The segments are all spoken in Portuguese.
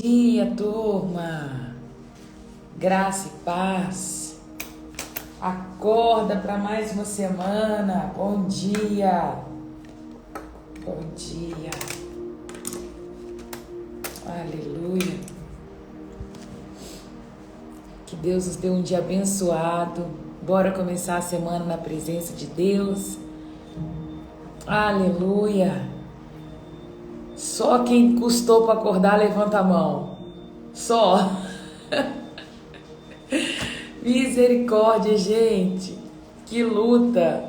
dia, turma. Graça e paz. Acorda para mais uma semana. Bom dia. Bom dia. Aleluia. Que Deus nos dê um dia abençoado. Bora começar a semana na presença de Deus. Aleluia. Só quem custou para acordar, levanta a mão. Só. Misericórdia, gente. Que luta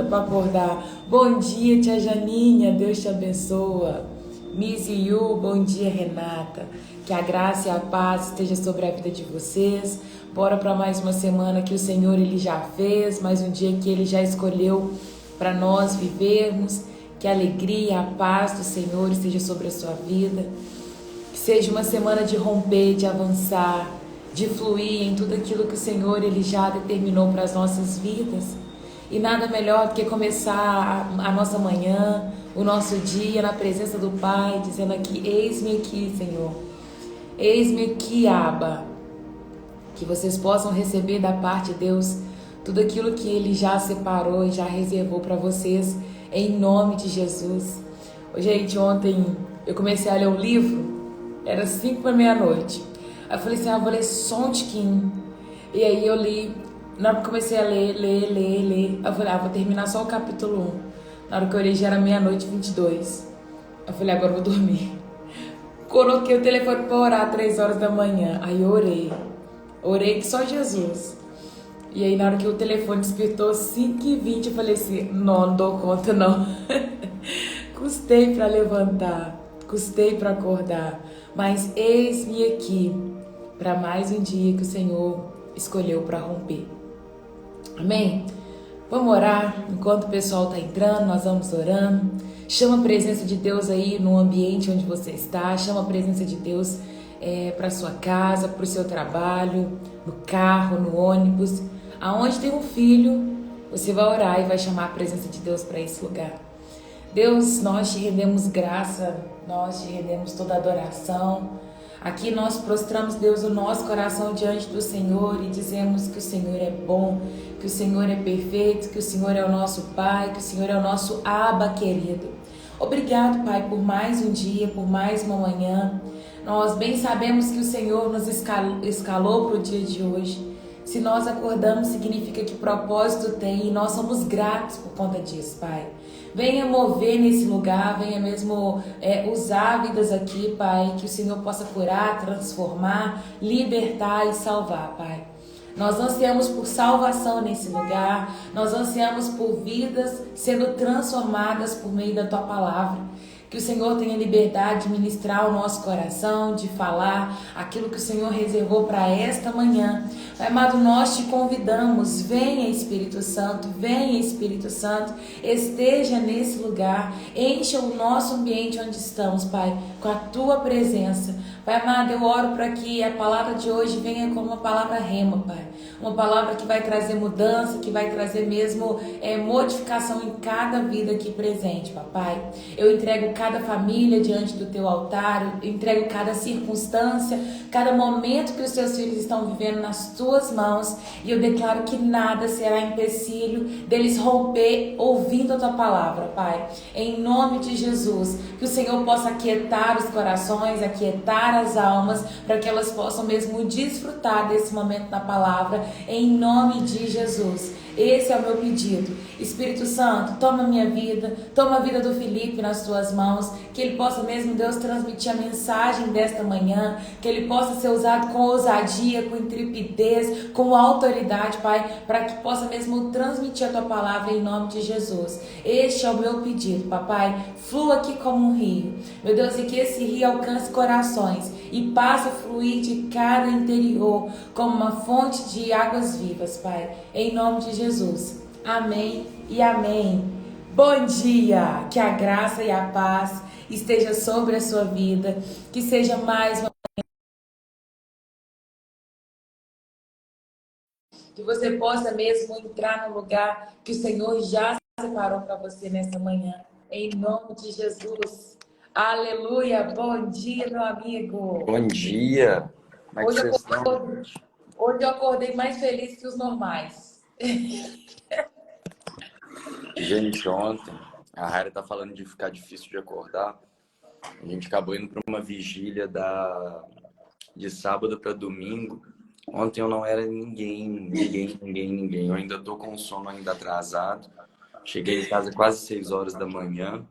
para acordar. Bom dia, tia Janinha. Deus te abençoa. Miss Yu, bom dia, Renata. Que a graça e a paz esteja sobre a vida de vocês. Bora para mais uma semana que o Senhor ele já fez, mais um dia que ele já escolheu para nós vivermos. Que a alegria, a paz do Senhor esteja sobre a sua vida. Que seja uma semana de romper, de avançar, de fluir em tudo aquilo que o Senhor ele já determinou para as nossas vidas. E nada melhor do que começar a nossa manhã, o nosso dia na presença do Pai, dizendo aqui: eis-me aqui, Senhor. Eis-me aqui, Abba. Que vocês possam receber da parte de Deus tudo aquilo que Ele já separou e já reservou para vocês, em nome de Jesus. Gente, ontem eu comecei a ler um livro, era 5 para meia-noite. Aí eu falei assim, vou ler só um tiquinho. E aí eu li, na hora que eu comecei a ler. Eu falei, vou terminar só o capítulo 1. Na hora que eu olhei já era meia-noite 22. Eu falei, agora eu vou dormir. Coloquei o telefone para orar 3 horas da manhã. Aí eu orei que só Jesus. E aí na hora que o telefone despertou 5h20, eu falei assim, não dou conta não. Custei para levantar, custei para acordar, mas eis-me aqui para mais um dia que o Senhor escolheu para romper. Amém? Vamos orar, enquanto o pessoal está entrando, nós vamos orando. Chama a presença de Deus aí no ambiente onde você está, chama a presença de Deus para sua casa, para o seu trabalho, no carro, no ônibus. Aonde tem um filho, você vai orar e vai chamar a presença de Deus para esse lugar. Deus, nós te rendemos graça, nós te rendemos toda adoração. Aqui nós prostramos, Deus, o nosso coração diante do Senhor e dizemos que o Senhor é bom, que o Senhor é perfeito, que o Senhor é o nosso Pai, que o Senhor é o nosso Abba querido. Obrigado, Pai, por mais um dia, por mais uma manhã. Nós bem sabemos que o Senhor nos escalou para o dia de hoje. Se nós acordamos, significa que propósito tem e nós somos gratos por conta disso, Pai. Venha mover nesse lugar, venha mesmo usar vidas aqui, Pai, que o Senhor possa curar, transformar, libertar e salvar, Pai. Nós ansiamos por salvação nesse lugar, nós ansiamos por vidas sendo transformadas por meio da Tua palavra. Que o Senhor tenha liberdade de ministrar o nosso coração, de falar aquilo que o Senhor reservou para esta manhã. Pai amado, nós te convidamos, venha Espírito Santo, esteja nesse lugar, encha o nosso ambiente onde estamos, Pai, com a Tua presença. Pai amado, eu oro para que a palavra de hoje venha como uma palavra rema, Pai. Uma palavra que vai trazer mudança, que vai trazer mesmo modificação em cada vida aqui presente, Papai. Eu entrego cada família diante do Teu altar, eu entrego cada circunstância, cada momento que os Teus filhos estão vivendo nas Tuas mãos, e eu declaro que nada será empecilho deles romper ouvindo a Tua palavra, Pai. Em nome de Jesus, que o Senhor possa aquietar os corações, aquietar as almas, para que elas possam mesmo desfrutar desse momento na palavra, em nome de Jesus. Esse é o meu pedido. Espírito Santo, toma a minha vida, toma a vida do Felipe nas Tuas mãos, que ele possa mesmo, Deus, transmitir a mensagem desta manhã, que ele possa ser usado com ousadia, com intrepidez, com autoridade, Pai, para que possa mesmo transmitir a Tua palavra em nome de Jesus. Este é o meu pedido, Papai, flua aqui como um rio, meu Deus, e que esse rio alcance corações e passe a fluir de cada interior como uma fonte de águas vivas, Pai, em nome de Jesus. Amém e amém. Bom dia, que a graça e a paz esteja sobre a sua vida, que seja mais uma que você possa mesmo entrar no lugar que o Senhor já separou para você nessa manhã, em nome de Jesus. Aleluia, bom dia, meu amigo. Bom dia! Como é que Hoje eu vocês estão, acordei, gente? hoje eu acordei mais feliz que os normais. Gente, ontem a Raira tá falando de ficar difícil de acordar. A gente acabou indo para uma vigília de sábado para domingo. Ontem eu não era ninguém. Eu ainda tô com o sono ainda atrasado. Cheguei em casa quase 6 horas da manhã.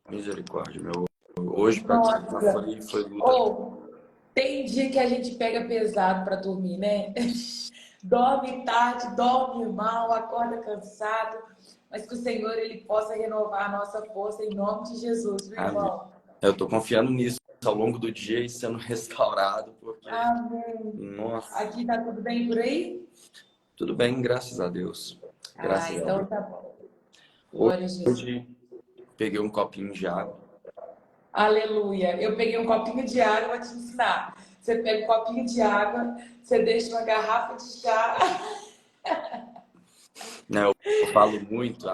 Misericórdia, meu. Hoje para descansar Nossa, foi luta. ou tem dia que a gente pega pesado para dormir, né? Dorme tarde, dorme mal, acorda cansado, mas que o Senhor ele possa renovar a nossa força em nome de Jesus, meu Amém. irmão. Eu tô confiando nisso ao longo do dia e sendo restaurado, porque, Amém. nossa. Aqui tá tudo bem por aí? Tudo bem, graças a Deus. Ah, Graças a então Deus. tá bom. Glória a Jesus. Hoje peguei um copinho de água. Aleluia. Eu peguei um copinho de água, vou te ensinar. Você pega um copinho de água, você deixa uma garrafa de chá. Né? Eu falo muito,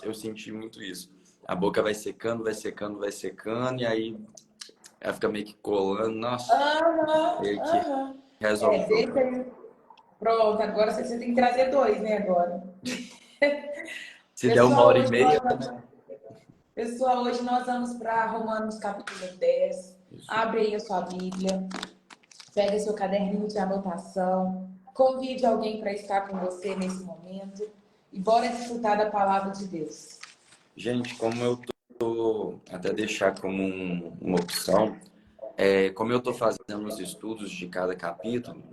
eu senti muito isso. A boca vai secando, e aí ela fica meio que colando. Nossa, Aham, meio que aham. resolve o É, deixa problema. aí. Pronto, agora você tem que trazer dois, né, agora. Se der uma Pessoal, hora e hoje nós meia, vamos, pessoal, hoje nós vamos para Romanos capítulo 10. isso. Abre aí a sua Bíblia, pega seu caderninho de anotação, convide alguém para estar com você nesse momento e bora desfrutar da palavra de Deus. Gente, como eu tô, até deixar como uma opção, como eu tô fazendo os estudos de cada capítulo,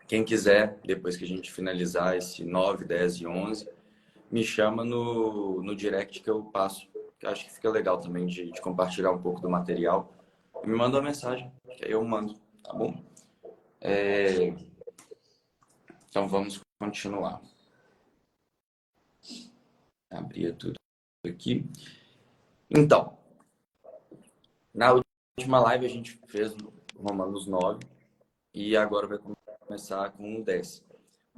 quem quiser, depois que a gente finalizar esse 9, 10 e 11, me chama no direct que eu passo. Eu acho que fica legal também de compartilhar um pouco do material. Me manda uma mensagem, que aí eu mando, tá bom? Então vamos continuar. Abrir tudo aqui. Então, na última live a gente fez Romanos 9 e agora vai começar com o 10.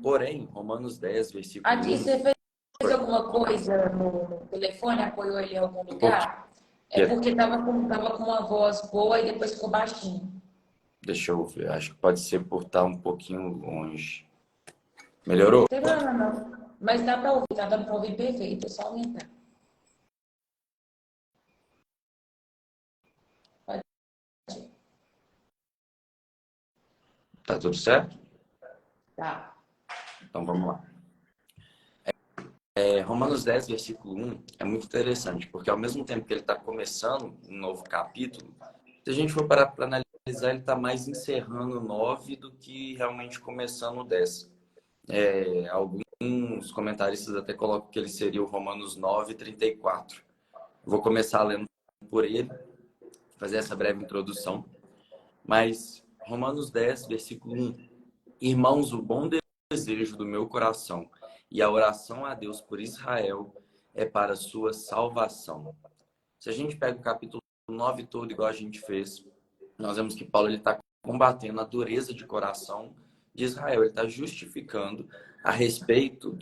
Porém, Romanos 10, versículo Aqui, 1, você fez alguma coisa no telefone, apoiou ele em algum porque lugar? É porque tava com uma voz boa e depois ficou baixinho. deixa eu ver, acho que pode ser por estar um pouquinho longe. Não Melhorou? tem problema não. Mas dá pra ouvir, tá dando pra ouvir perfeito, é só aumentar. Pode ir. Tá tudo certo? Tá. Então vamos lá. Romanos 10, versículo 1 é muito interessante, porque ao mesmo tempo que ele está começando um novo capítulo, se a gente for parar para analisar, ele está mais encerrando o 9 do que realmente começando o 10. Alguns comentaristas até colocam que ele seria o Romanos 9, 34. Vou começar lendo por ele, fazer essa breve introdução. Mas Romanos 10, versículo 1. Irmãos, o bom desejo do meu coração e a oração a Deus por Israel é para a sua salvação. Se a gente pega o capítulo 9 todo, igual a gente fez, nós vemos que Paulo está combatendo a dureza de coração de Israel. Ele está justificando a respeito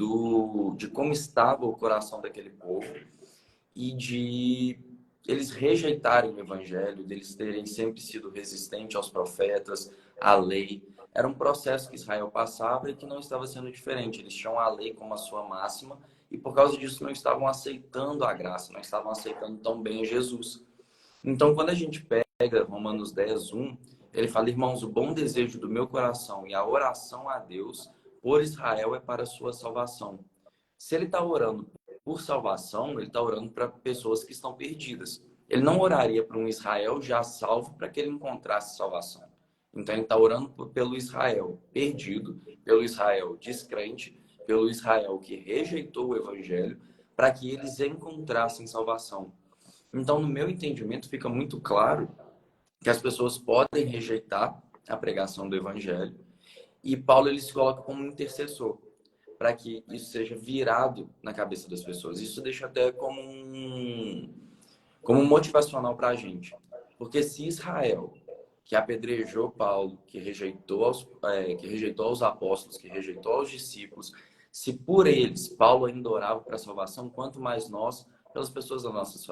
de como estava o coração daquele povo e de eles rejeitarem o evangelho, deles terem sempre sido resistentes aos profetas, à lei. Era um processo que Israel passava e que não estava sendo diferente. Eles tinham a lei como a sua máxima e por causa disso não estavam aceitando a graça, não estavam aceitando tão bem Jesus. Então, quando a gente pega Romanos 10, 1, ele fala, irmãos, o bom desejo do meu coração e a oração a Deus por Israel é para a sua salvação. Se ele está orando por salvação, ele está orando para pessoas que estão perdidas. Ele não oraria para um Israel já salvo para que ele encontrasse salvação. Então ele está orando pelo Israel perdido, pelo Israel descrente, pelo Israel que rejeitou o evangelho, para que eles encontrassem salvação. Então, no meu entendimento, fica muito claro que as pessoas podem rejeitar a pregação do evangelho e Paulo ele se coloca como um intercessor para que isso seja virado na cabeça das pessoas. Isso deixa até como um motivacional para a gente. Porque se Israel, que apedrejou Paulo, que rejeitou os apóstolos, que rejeitou aos discípulos, se por eles Paulo ainda orava para a salvação, quanto mais nós, pelas pessoas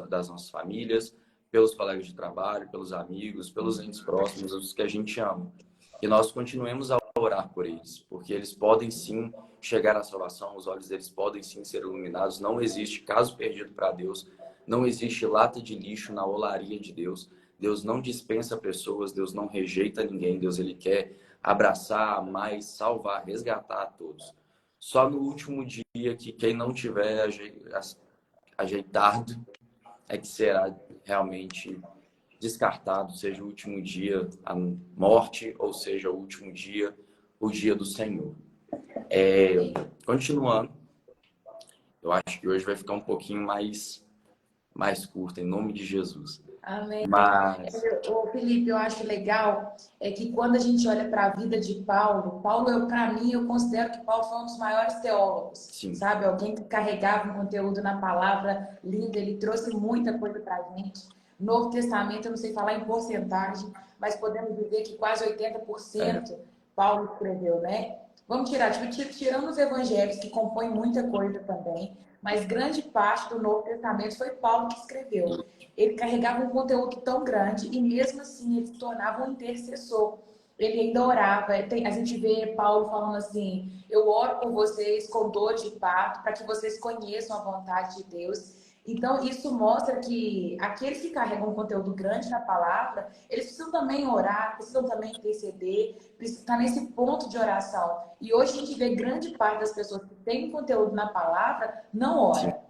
das nossas famílias, pelos colegas de trabalho, pelos amigos, pelos entes próximos, os que a gente ama. E nós continuemos a orar por eles, porque eles podem sim chegar à salvação, os olhos deles podem sim ser iluminados. Não existe caso perdido para Deus, não existe lata de lixo na olaria de Deus. Deus não dispensa pessoas, Deus não rejeita ninguém, Deus ele quer abraçar, amar, salvar, resgatar a todos. Só no último dia que quem não tiver ajeitado é que será realmente descartado, seja o último dia a morte, ou seja o último dia, o dia do Senhor. Continuando, eu acho que hoje vai ficar um pouquinho mais curto, em nome de Jesus. Amém. Mas, Ô, Felipe, eu acho legal é que quando a gente olha para a vida de Paulo, para mim, eu considero que Paulo foi um dos maiores teólogos, sim, sabe? Alguém que carregava um conteúdo na palavra lindo, ele trouxe muita coisa para a gente. Novo Testamento, eu não sei falar em porcentagem, mas podemos dizer que quase 80% Paulo escreveu, né? Vamos tirar, tirando os evangelhos, que compõem muita coisa também, mas grande parte do Novo Testamento foi Paulo que escreveu. Ele carregava um conteúdo tão grande e mesmo assim ele se tornava um intercessor. Ele ainda orava. A gente vê Paulo falando assim: eu oro por vocês com dor de parto, para que vocês conheçam a vontade de Deus. Então, isso mostra que aqueles que carregam um conteúdo grande na palavra, eles precisam também orar, precisam também interceder, precisam estar nesse ponto de oração. E hoje a gente vê grande parte das pessoas que têm conteúdo na palavra não ora.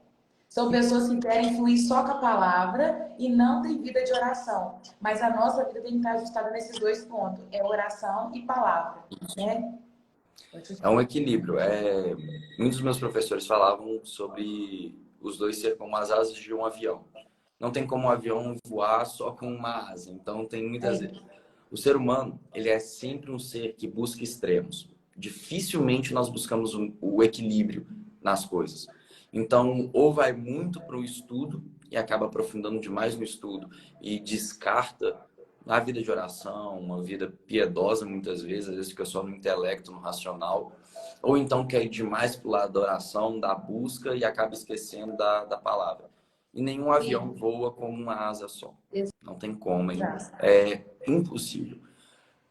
São pessoas que querem fluir só com a palavra e não tem vida de oração. Mas a nossa vida tem que estar ajustada nesses dois pontos. É oração e palavra, né? é um equilíbrio. Muitos dos meus professores falavam sobre os dois ser como as asas de um avião. Não tem como um avião voar só com uma asa. Então, tem muitas vezes. O ser humano, ele é sempre um ser que busca extremos. Dificilmente nós buscamos o equilíbrio nas coisas. Então, ou vai muito para o estudo e acaba aprofundando demais no estudo e descarta a vida de oração, uma vida piedosa muitas vezes, às vezes fica só no intelecto, no racional, ou então quer ir demais para o lado da oração, da busca e acaba esquecendo da palavra. E nenhum avião voa com uma asa só. Não tem como, hein? É impossível.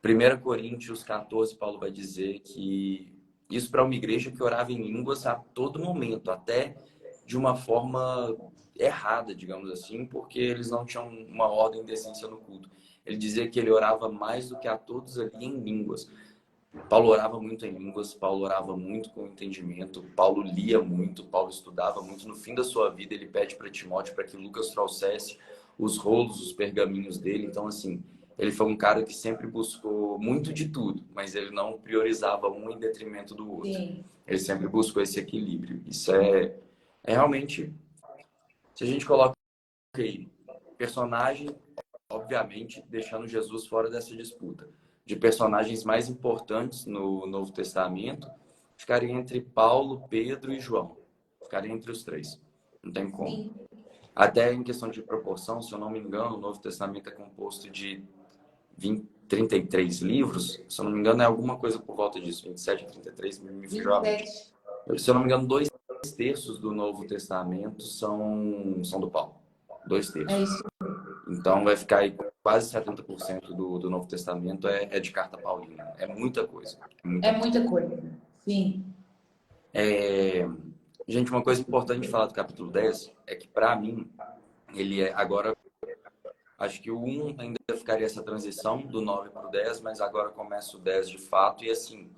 1 Coríntios 14, Paulo vai dizer que isso para uma igreja que orava em línguas a todo momento, até de uma forma errada, digamos assim, porque eles não tinham uma ordem de essência no culto. Ele dizia que ele orava mais do que a todos ali em línguas. Paulo orava muito em línguas, Paulo orava muito com entendimento, Paulo lia muito, Paulo estudava muito. No fim da sua vida, ele pede para Timóteo para que Lucas trouxesse os rolos, os pergaminhos dele. Então, assim, ele foi um cara que sempre buscou muito de tudo, mas ele não priorizava um em detrimento do outro. Sim. Ele sempre buscou esse equilíbrio. Isso é realmente, se a gente coloca aí, personagem, obviamente, deixando Jesus fora dessa disputa, de personagens mais importantes no Novo Testamento, ficaria entre Paulo, Pedro e João. Ficaria entre os três. Não tem como. Sim. Até em questão de proporção, se eu não me engano, o Novo Testamento é composto de 33 livros. Se eu não me engano, é alguma coisa por volta disso. 27 a 33, me fugiu a mente. Se eu não me engano, 2/3 do Novo Testamento são do Paulo. 2/3. É isso. Então vai ficar aí quase 70% do Novo Testamento é de carta paulina. É muita coisa. É muita coisa. Sim. Gente, uma coisa importante de falar do capítulo 10 é que, para mim, ele é agora. Acho que o 1 ainda ficaria essa transição do 9 para o 10, mas agora começa o 10 de fato. E assim,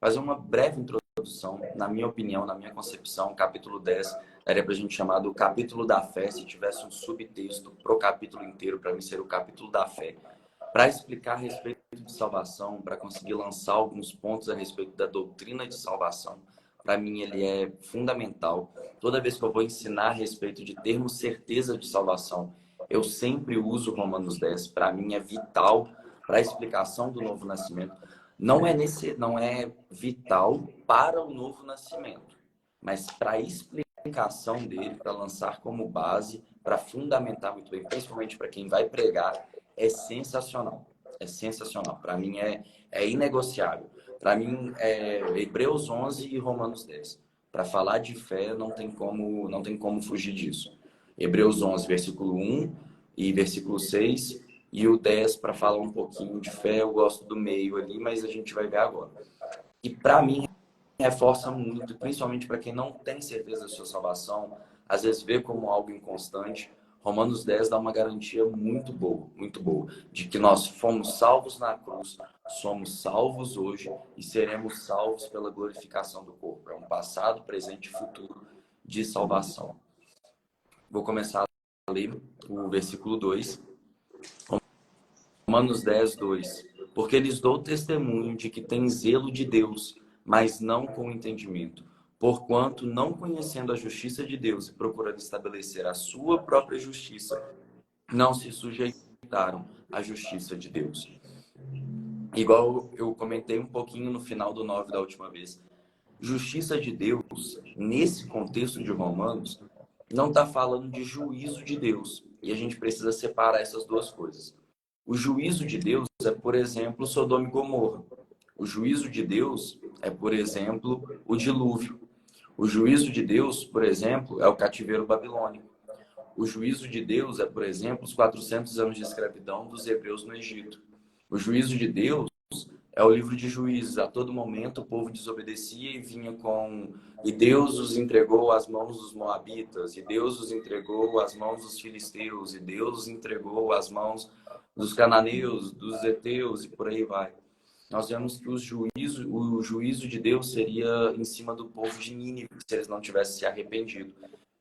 fazer uma breve introdução, na minha opinião, na minha concepção, o capítulo 10 daria para a gente chamar do capítulo da fé, se tivesse um subtexto pro capítulo inteiro, para mim ser o capítulo da fé. Para explicar a respeito de salvação, para conseguir lançar alguns pontos a respeito da doutrina de salvação, para mim ele é fundamental. Toda vez que eu vou ensinar a respeito de termos certeza de salvação, eu sempre uso Romanos 10. Para mim é vital para a explicação do novo nascimento. Não é vital para o novo nascimento, mas para a explicação dele, para lançar como base, para fundamentar muito bem, principalmente para quem vai pregar, é sensacional. É sensacional. Para mim é inegociável. Para mim é Hebreus 11 e Romanos 10. Para falar de fé não tem como fugir disso. Hebreus 11, versículo 1, e versículo 6, e o 10 para falar um pouquinho de fé. Eu gosto do meio ali, mas a gente vai ver agora. E para mim, reforça muito, principalmente para quem não tem certeza da sua salvação, às vezes vê como algo inconstante. Romanos 10 dá uma garantia muito boa, de que nós fomos salvos na cruz, somos salvos hoje e seremos salvos pela glorificação do corpo. É um passado, presente e futuro de salvação. Vou começar a ler o versículo 2. Romanos 10, 2. Porque lhes dou testemunho de que tem zelo de Deus, mas não com entendimento. Porquanto, não conhecendo a justiça de Deus e procurando estabelecer a sua própria justiça, não se sujeitaram à justiça de Deus. Igual eu comentei um pouquinho no final do 9 da última vez. Justiça de Deus, nesse contexto de Romanos, não está falando de juízo de Deus. E a gente precisa separar essas duas coisas. O juízo de Deus é, por exemplo, Sodoma e Gomorra. O juízo de Deus é, por exemplo, o dilúvio. O juízo de Deus, por exemplo, é o cativeiro babilônico. O juízo de Deus é, por exemplo, os 400 anos de escravidão dos hebreus no Egito. O juízo de Deus é o livro de Juízes. A todo momento o povo desobedecia e vinha com... E Deus os entregou às mãos dos moabitas, e Deus os entregou às mãos dos filisteus, e Deus os entregou às mãos dos cananeus, dos heteus, e por aí vai. Nós vemos que o juízo de Deus seria em cima do povo de Nínive, se eles não tivessem se arrependido.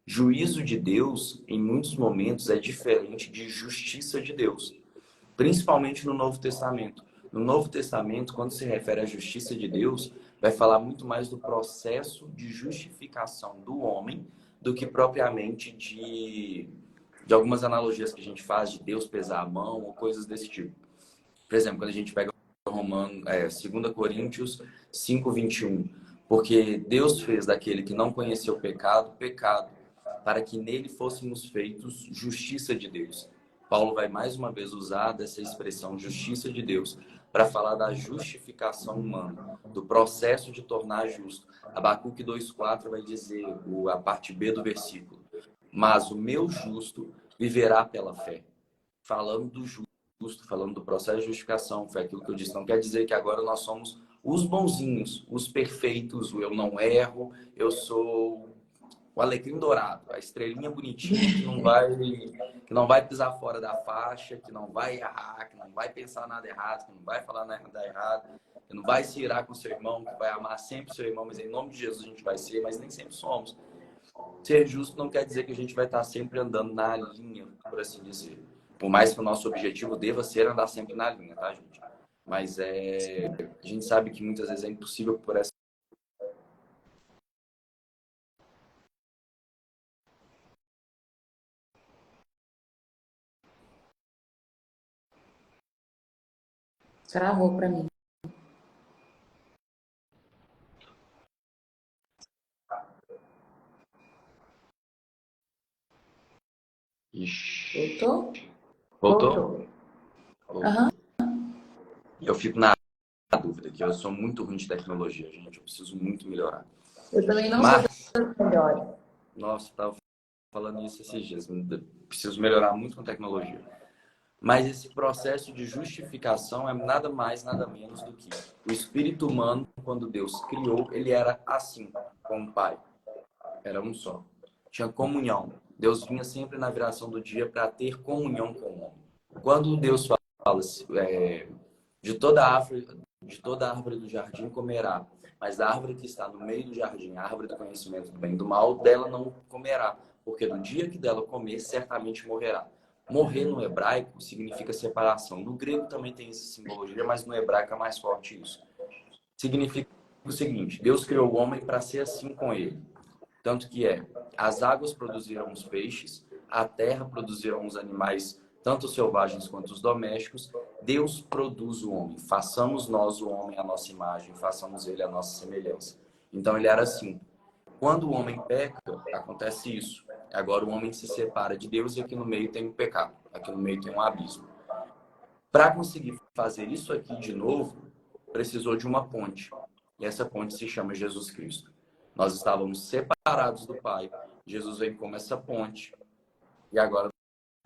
Juízo de Deus, em muitos momentos, é diferente de justiça de Deus, principalmente no Novo Testamento. No Novo Testamento, quando se refere à justiça de Deus, vai falar muito mais do processo de justificação do homem do que propriamente de algumas analogias que a gente faz de Deus pesar a mão ou coisas desse tipo. Por exemplo, quando a gente pega Romano, 2 Coríntios 5, 21. Porque Deus fez daquele que não conheceu o pecado, pecado, para que nele fôssemos feitos justiça de Deus. Paulo vai mais uma vez usar dessa expressão justiça de Deus para falar da justificação humana, do processo de tornar justo. Abacuque 2,4 vai dizer, a parte B do versículo, mas o meu justo viverá pela fé. Falando do justo, falando do processo de justificação, foi aquilo que eu disse. Não quer dizer que agora nós somos os bonzinhos, os perfeitos, o eu não erro, eu sou o alecrim dourado, a estrelinha bonitinha que não vai pisar fora da faixa, que não vai errar, que não vai pensar nada errado, que não vai falar nada errado, que não vai se irar com seu irmão, que vai amar sempre seu irmão, mas em nome de Jesus a gente vai ser, mas nem sempre somos. Ser justo não quer dizer que a gente vai estar sempre andando na linha, por assim dizer. Por mais que o nosso objetivo deva ser andar sempre na linha, tá, gente? Mas a gente sabe que muitas vezes é impossível por essa... Travou para mim. Ixi. Voltou? Voltou? Aham. Eu fico na dúvida, que eu sou muito ruim de tecnologia, gente. Eu preciso muito melhorar. Eu também não Mas, sou melhor. nossa, estava falando isso esses dias. Preciso melhorar muito com tecnologia. Mas esse processo de justificação é nada mais, nada menos do que o espírito humano, quando Deus criou, ele era assim, com o Pai. Era um só. Tinha comunhão. Deus vinha sempre na viração do dia para ter comunhão com o homem. Quando Deus fala de toda árvore do jardim comerá, mas da árvore que está no meio do jardim, a árvore do conhecimento do bem e do mal, dela não comerá, porque no dia que dela comer, certamente morrerá. Morrer no hebraico significa separação. No grego também tem essa simbologia, mas no hebraico é mais forte isso. Significa o seguinte: Deus criou o homem para ser assim com ele. Tanto que as águas produziram os peixes, a terra produziram os animais, tanto os selvagens quanto os domésticos. Deus produz o homem. Façamos nós o homem à nossa imagem, façamos ele à nossa semelhança. Então ele era assim. Quando o homem peca, acontece isso. Agora o homem se separa de Deus e aqui no meio tem um pecado. Aqui no meio tem um abismo. Para conseguir fazer isso aqui de novo, precisou de uma ponte. E essa ponte se chama Jesus Cristo. Nós estávamos separados do Pai. Jesus vem como essa ponte. E agora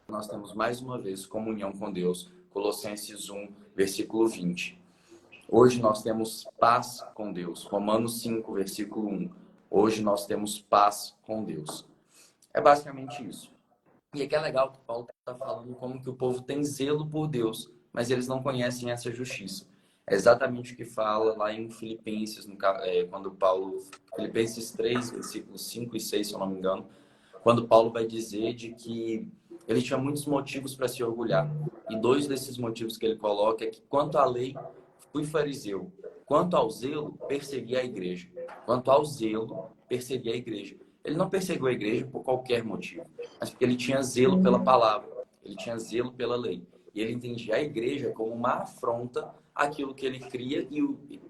nós temos mais uma vez comunhão com Deus. Colossenses 1, versículo 20. Hoje nós temos paz com Deus. Romanos 5, versículo 1. Hoje nós temos paz com Deus. É basicamente isso. E aqui é legal que Paulo está falando como que o povo tem zelo por Deus, mas eles não conhecem essa justiça. É exatamente o que fala lá em Filipenses, quando Paulo... Filipenses 3, versículos 5 e 6, se eu não me engano, quando Paulo vai dizer de que ele tinha muitos motivos para se orgulhar. E dois desses motivos que ele coloca é que, quanto à lei, fui fariseu. Quanto ao zelo, persegui a igreja. Quanto ao zelo, persegui a igreja. Ele não perseguiu a igreja por qualquer motivo, mas porque ele tinha zelo pela palavra, ele tinha zelo pela lei. E ele entendia a igreja como uma afronta àquilo que ele cria, e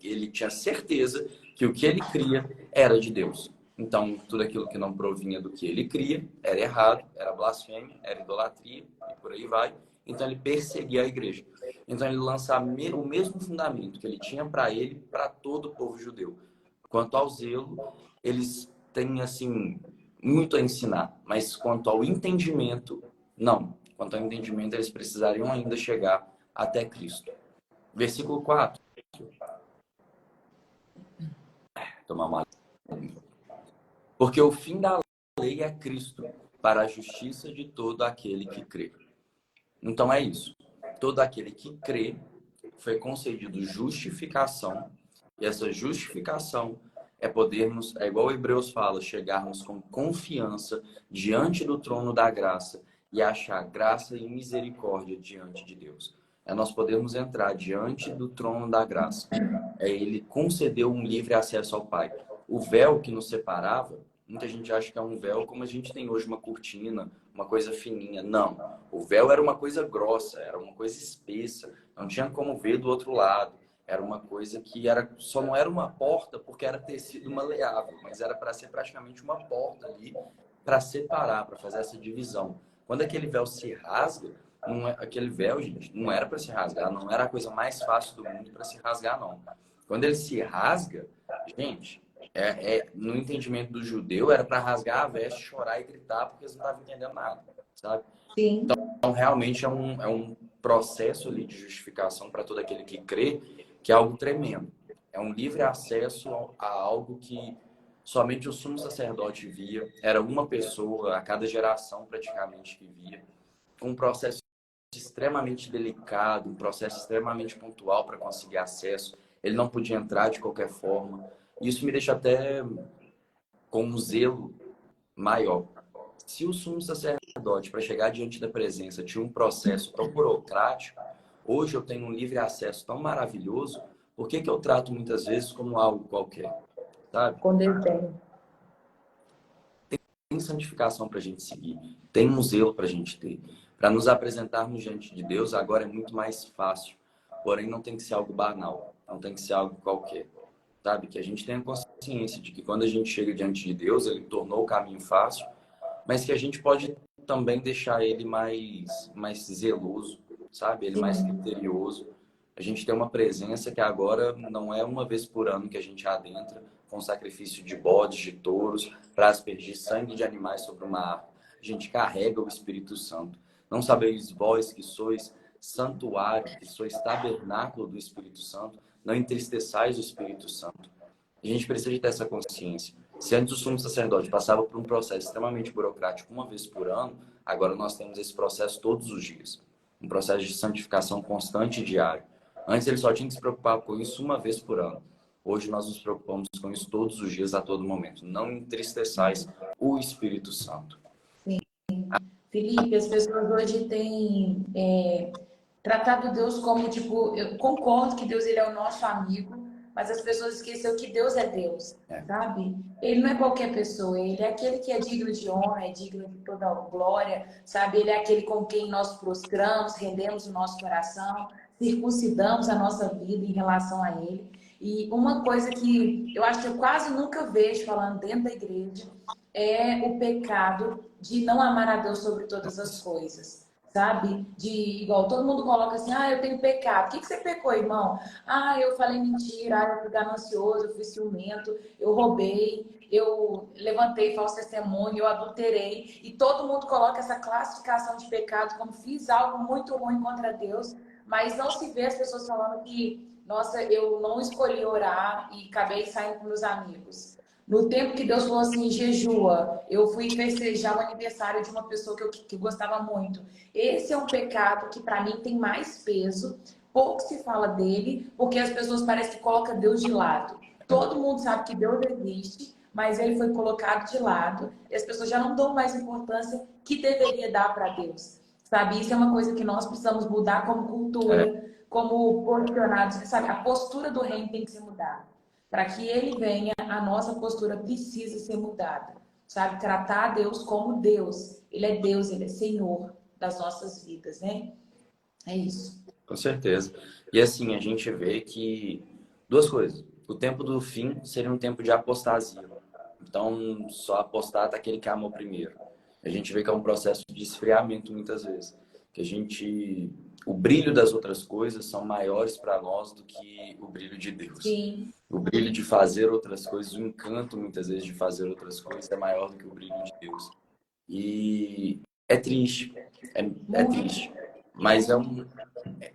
ele tinha certeza que o que ele cria era de Deus. Então, tudo aquilo que não provinha do que ele cria era errado, era blasfêmia, era idolatria, e por aí vai. Então, ele perseguia a igreja. Então, ele lançava o mesmo fundamento que ele tinha para ele, para todo o povo judeu. Quanto ao zelo, eles têm, assim, muito a ensinar. Mas quanto ao entendimento, não. Quanto ao entendimento, eles precisariam ainda chegar até Cristo. Versículo 4. Tomar uma... Porque o fim da lei é Cristo, para a justiça de todo aquele que crê. Então é isso. Todo aquele que crê foi concedido justificação, e essa justificação é podermos, é igual Hebreus fala, chegarmos com confiança diante do trono da graça e achar graça e misericórdia diante de Deus. É nós podermos entrar diante do trono da graça. É ele concedeu um livre acesso ao Pai. O véu que nos separava, muita gente acha que é um véu como a gente tem hoje, uma cortina, uma coisa fininha. Não. O véu era uma coisa grossa, era uma coisa espessa. Não tinha como ver do outro lado. Era uma coisa que só não era uma porta porque era tecido maleável, mas era para ser praticamente uma porta ali para separar, para fazer essa divisão. Quando aquele véu se rasga, aquele véu, gente, não era para se rasgar, não era a coisa mais fácil do mundo para se rasgar, não. Quando ele se rasga, gente, no entendimento do judeu, era para rasgar a veste, chorar e gritar, porque eles não estavam entendendo nada, sabe? Sim. Então, realmente é um processo ali de justificação para todo aquele que crê, que é algo tremendo. É um livre acesso a algo que somente o sumo sacerdote via. Era uma pessoa a cada geração, praticamente, que via. Com um processo extremamente delicado, um processo extremamente pontual para conseguir acesso. Ele não podia entrar de qualquer forma. Isso me deixa até com um zelo maior. Se o sumo sacerdote, para chegar diante da presença, tinha um processo tão burocrático, hoje eu tenho um livre acesso tão maravilhoso, por que eu trato muitas vezes como algo qualquer? Sabe? Quando eu tenho. Tem santificação para a gente seguir, tem um zelo para a gente ter. Para nos apresentarmos diante de Deus, agora é muito mais fácil. Porém, não tem que ser algo banal, não tem que ser algo qualquer. Sabe? Que a gente tenha consciência de que quando a gente chega diante de Deus, Ele tornou o caminho fácil, mas que a gente pode também deixar Ele mais zeloso, sabe? Ele mais criterioso. A gente tem uma presença que agora não é uma vez por ano que a gente adentra com sacrifício de bodes, de touros, para aspergir sangue de animais sobre uma arca. A gente carrega o Espírito Santo. Não sabeis vós que sois santuário, que sois tabernáculo do Espírito Santo, não entristeçais o Espírito Santo. A gente precisa ter essa consciência. Se antes o sumo sacerdote passava por um processo extremamente burocrático uma vez por ano, agora nós temos esse processo todos os dias. Um processo de santificação constante e diário. Antes ele só tinha que se preocupar com isso uma vez por ano. Hoje nós nos preocupamos com isso todos os dias, a todo momento. Não entristeçais o Espírito Santo. Felipe, as pessoas hoje têm tratado Deus como, tipo, eu concordo que Deus ele é o nosso amigo, mas as pessoas esqueceram que Deus é Deus, sabe? Ele não é qualquer pessoa, ele é aquele que é digno de honra, é digno de toda glória, sabe? Ele é aquele com quem nós prostramos, rendemos o nosso coração, circuncidamos a nossa vida em relação a ele. E uma coisa que eu acho que eu quase nunca vejo falando dentro da igreja é o pecado de não amar a Deus sobre todas as coisas, sabe? De igual todo mundo coloca assim, eu tenho pecado. O que que você pecou, irmão? Eu falei mentira, eu fui ganancioso, eu fui ciumento, eu roubei, eu levantei falso testemunho, eu adulterei. E todo mundo coloca essa classificação de pecado como fiz algo muito ruim contra Deus, mas não se vê as pessoas falando que, nossa, eu não escolhi orar e acabei saindo com meus amigos. No tempo que Deus falou assim, jejua, eu fui festejar o aniversário de uma pessoa que eu gostava muito. Esse é um pecado que para mim tem mais peso, pouco se fala dele, porque as pessoas parecem que colocam Deus de lado. Todo mundo sabe que Deus existe, mas ele foi colocado de lado e as pessoas já não dão mais importância que deveria dar para Deus. Sabe, isso é uma coisa que nós precisamos mudar como É, cultura, como posicionados, sabe? A postura do reino tem que ser mudada. Para que ele venha, a nossa postura precisa ser mudada, sabe? Tratar Deus como Deus. Deus, Ele é Senhor das nossas vidas, né? É isso. com certeza. E assim, a gente vê que duas coisas. O tempo do fim seria um tempo de apostasia. Então, só apostata aquele que amou primeiro. A gente vê que é um processo de esfriamento muitas vezes. Que a gente... O brilho das outras coisas são maiores para nós do que o brilho de Deus. Sim. O brilho de fazer outras coisas, o encanto muitas vezes de fazer outras coisas é maior do que o brilho de Deus. E é triste, é Muito. triste. Mas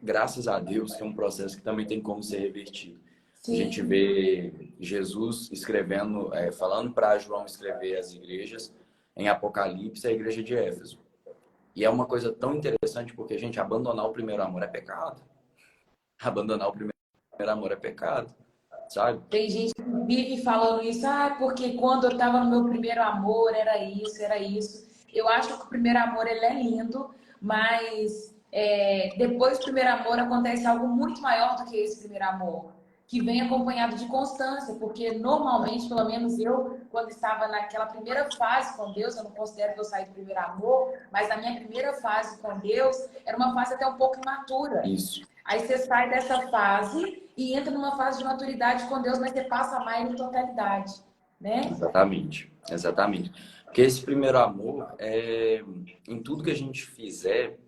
graças a Deus que é um processo que também tem como ser revertido. A gente Sim. vê Jesus escrevendo, falando para João escrever as igrejas em Apocalipse, a igreja de Éfeso. E é uma coisa tão interessante porque, gente, abandonar o primeiro amor é pecado. Abandonar o primeiro amor é pecado, sabe? Tem gente que vive falando isso, porque quando eu estava no meu primeiro amor era isso, era isso. Eu acho que o primeiro amor ele é lindo, mas depois do primeiro amor acontece algo muito maior do que esse primeiro amor, que vem acompanhado de constância, porque normalmente, pelo menos eu, quando estava naquela primeira fase com Deus, eu não considero que eu saí do primeiro amor, mas na minha primeira fase com Deus, era uma fase até um pouco imatura. Isso, Aí você sai dessa fase e entra numa fase de maturidade com Deus, mas você passa a amar Ele em totalidade, né? exatamente, exatamente. Porque esse primeiro amor, em tudo que a gente fizer,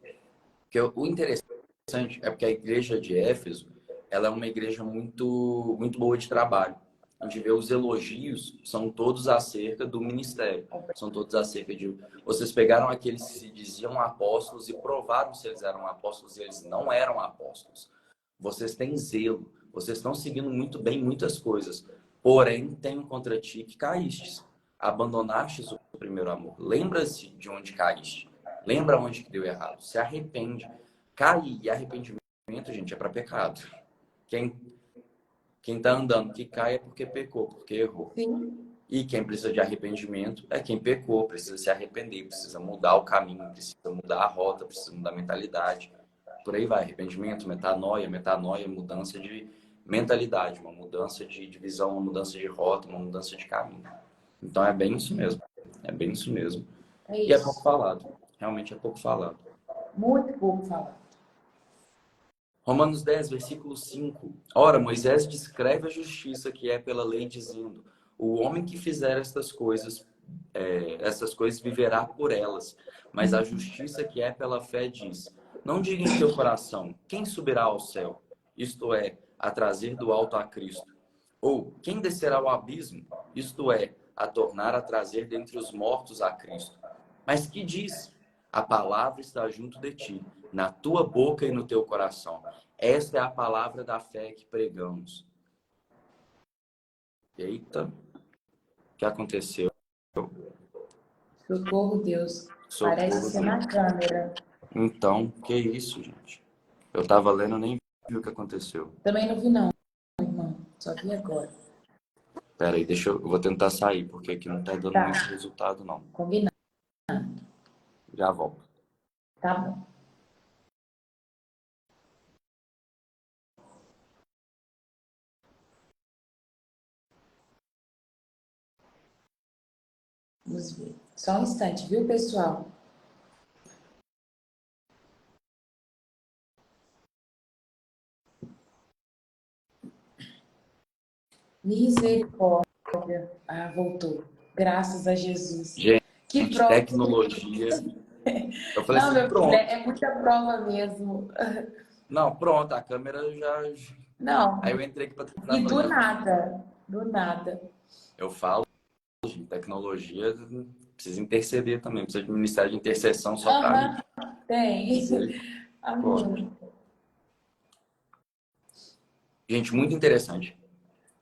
que o interessante é porque a igreja de Éfeso, ela é uma igreja muito, muito boa de trabalho. A gente vê os elogios, são todos acerca do ministério. São todos acerca de... Vocês pegaram aqueles que se diziam apóstolos e provaram se eles eram apóstolos e eles não eram apóstolos. Vocês têm zelo. Vocês estão seguindo muito bem muitas coisas. Porém, tenho contra ti que caístes. Abandonastes o primeiro amor. Lembra-se de onde caíste. Lembra onde que deu errado. Se arrepende. Cair e arrependimento, gente, é para pecado. Quem tá andando que cai é porque pecou, porque errou. Sim. E quem precisa de arrependimento é quem pecou, precisa se arrepender, precisa mudar o caminho, precisa mudar a rota, precisa mudar a mentalidade. Por aí vai, arrependimento, metanoia, mudança de mentalidade, uma mudança de visão, uma mudança de rota, uma mudança de caminho. Então é bem isso mesmo, é bem isso mesmo. É E é pouco isso. falado, realmente é pouco falado. Muito pouco falado. Romanos 10, versículo 5. Ora, Moisés descreve a justiça que é pela lei, dizendo: o homem que fizer essas coisas viverá por elas. Mas a justiça que é pela fé diz: não diga em teu coração, quem subirá ao céu? Isto é, a trazer do alto a Cristo. Ou quem descerá ao abismo? Isto é, a tornar a trazer dentre os mortos a Cristo. Mas que diz? A palavra está junto de ti, na tua boca e no teu coração. Esta é a palavra da fé que pregamos. Eita, o que aconteceu? Socorro, Deus. Parece Socorro, ser na Deus. câmera. Então, que isso, gente? Eu tava lendo, nem vi o que aconteceu. Também não vi, não, irmão. Só vi agora. Pera aí, eu vou tentar sair, porque aqui não tá dando Tá, muito resultado, não. combinado. Já volto. Tá bom. Vamos ver. Só um instante, viu, pessoal? Misericórdia. Voltou. Graças a Jesus. Gente, Que prova. tecnologia. Eu falei Não, assim, meu filho, pronto. é muita prova mesmo. Não, pronto, a câmera já. Aí Não, eu entrei aqui para tentar e do fazer. nada, do nada. Eu falo de tecnologia, precisa interceder também, precisa de ministério de intercessão só para mim. Aham, tem. Misericórdia. Amém. Gente, muito interessante.